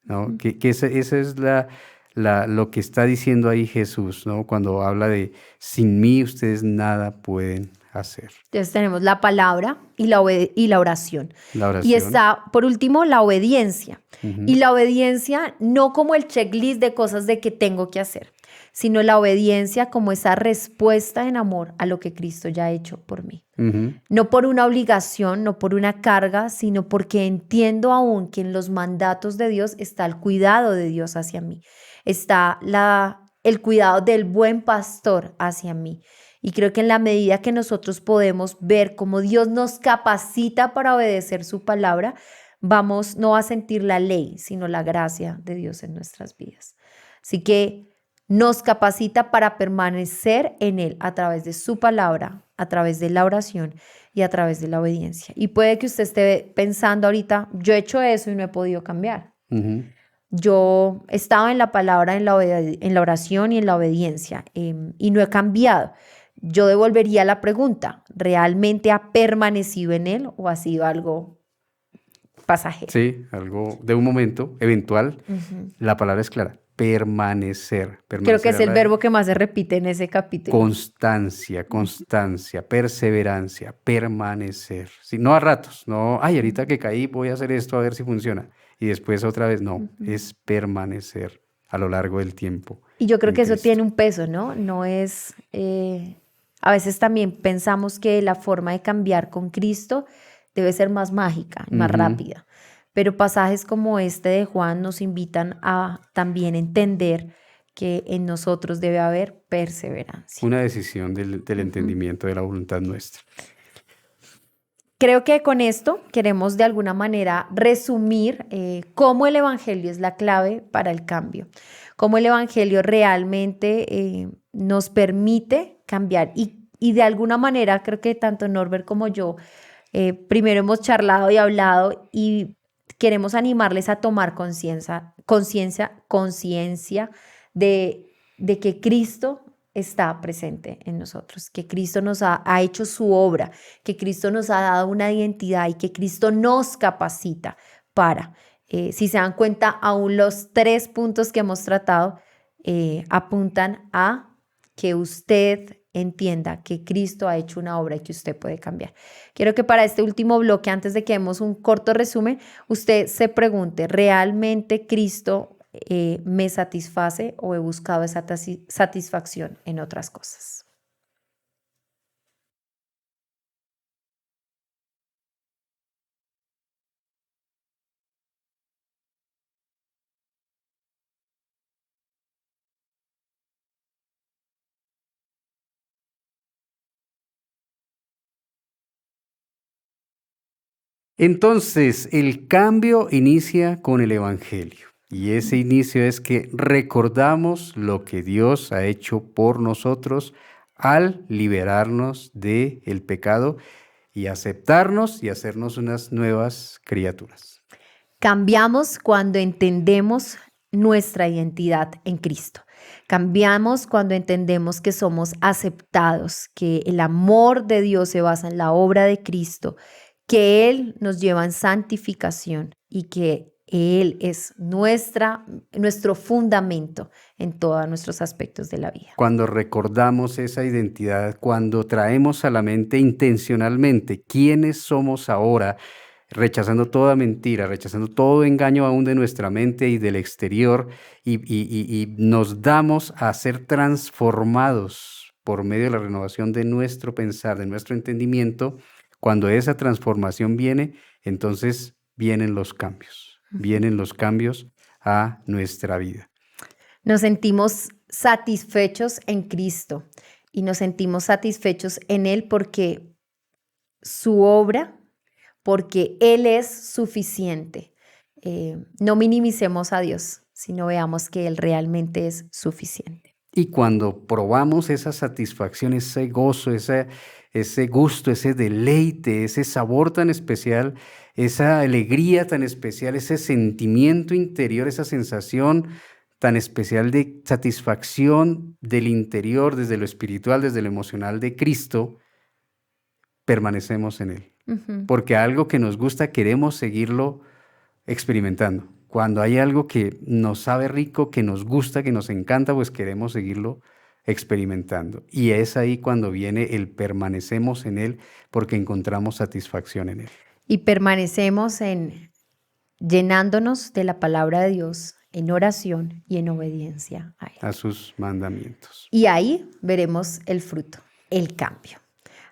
¿no? Ujú. Que esa es lo que está diciendo ahí Jesús, ¿no? Cuando habla de sin mí ustedes nada pueden hacer. Entonces tenemos la palabra y la oración. La Y oración. está, por último, la obediencia. Y Ujú, la obediencia no como el checklist de cosas de que tengo que hacer, sino la obediencia como esa respuesta en amor a lo que Cristo ya ha hecho por mí. ujú. No por una obligación, no por una carga, sino porque entiendo aún que en los mandatos de Dios está el cuidado de Dios hacia mí. Está el cuidado del buen pastor hacia mí. Y creo que en la medida que nosotros podemos ver cómo Dios nos capacita para obedecer su palabra, vamos no a sentir la ley, sino la gracia de Dios en nuestras vidas. Así que nos capacita para permanecer en Él a través de su palabra, a través de la oración y a través de la obediencia. Y puede que usted esté pensando ahorita, yo he hecho eso y no he podido cambiar. Ujú. Yo estaba en la palabra, en la oración y en la obediencia y no he cambiado. Yo devolvería la pregunta, ¿realmente ha permanecido en Él o ha sido algo pasajero? Sí, algo de un momento eventual. Ujú. La palabra es clara, permanecer. Creo que Permanecer es el habla de verbo que más se repite en ese capítulo. constancia, Ujú, constancia, perseverancia, permanecer. Sí, no a ratos, no, ay, ahorita ujú, que caí voy a hacer esto a ver si funciona. Y después otra vez, no, ujú. es permanecer a lo largo del tiempo Y yo creo en que eso Cristo. tiene un peso, ¿no? No es, a veces también pensamos que la forma de cambiar con Cristo debe ser más mágica y más Ujú. rápida, pero pasajes como este de Juan nos invitan a también entender que en nosotros debe haber perseverancia. Una decisión del Ujú. entendimiento de la voluntad nuestra. Creo que con esto queremos de alguna manera resumir cómo el Evangelio es la clave para el cambio, cómo el Evangelio realmente nos permite cambiar y de alguna manera creo que tanto Norbert como yo primero hemos charlado y hablado y queremos animarles a tomar conciencia de que Cristo está presente en nosotros, que Cristo nos ha hecho su obra, que Cristo nos ha dado una identidad y que Cristo nos capacita para, si se dan cuenta, aún los 3 puntos que hemos tratado apuntan a que usted entienda que Cristo ha hecho una obra y que usted puede cambiar. Quiero que para este último bloque, antes de que demos un corto resumen, usted se pregunte, ¿realmente Cristo me satisface o he buscado esa satisfacción en otras cosas? Entonces, el cambio inicia con el Evangelio. Y ese inicio es que recordamos lo que Dios ha hecho por nosotros al liberarnos del pecado y aceptarnos y hacernos unas nuevas criaturas. Cambiamos cuando entendemos nuestra identidad en Cristo. Cambiamos cuando entendemos que somos aceptados, que el amor de Dios se basa en la obra de Cristo, que Él nos lleva en santificación y que Él es nuestro fundamento en todos nuestros aspectos de la vida. Cuando recordamos esa identidad, cuando traemos a la mente intencionalmente quiénes somos ahora, rechazando toda mentira, rechazando todo engaño aún de nuestra mente y del exterior, y nos damos a ser transformados por medio de la renovación de nuestro pensar, de nuestro entendimiento. Cuando esa transformación viene, entonces vienen los cambios a nuestra vida. Nos sentimos satisfechos en Cristo y nos sentimos satisfechos en Él porque su obra, porque Él es suficiente. No minimicemos a Dios, sino veamos que Él realmente es suficiente. Y cuando probamos esa satisfacción, ese gozo, ese gusto, ese deleite, ese sabor tan especial, esa alegría tan especial, ese sentimiento interior, esa sensación tan especial de satisfacción del interior, desde lo espiritual, desde lo emocional de Cristo, permanecemos en Él. Porque algo que nos gusta queremos seguirlo experimentando. Cuando hay algo que nos sabe rico, que nos gusta, que nos encanta, pues queremos seguirlo experimentando. Y es ahí cuando viene el permanecemos en Él, porque encontramos satisfacción en Él. Y permanecemos en llenándonos de la palabra de Dios, en oración y en obediencia a Él. A sus mandamientos. Y ahí veremos el fruto, el cambio.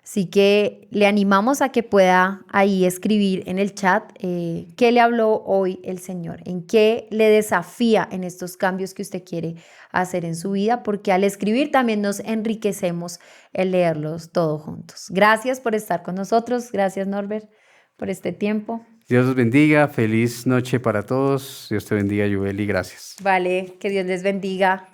Así que le animamos a que pueda ahí escribir en el chat qué le habló hoy el Señor, en qué le desafía en estos cambios que usted quiere hacer en su vida, porque al escribir también nos enriquecemos el leerlos todos juntos. Gracias por estar con nosotros. Gracias, Norbert, por este tiempo. Dios los bendiga. Feliz noche para todos. Dios te bendiga, Yubeli. Gracias. Vale, que Dios les bendiga.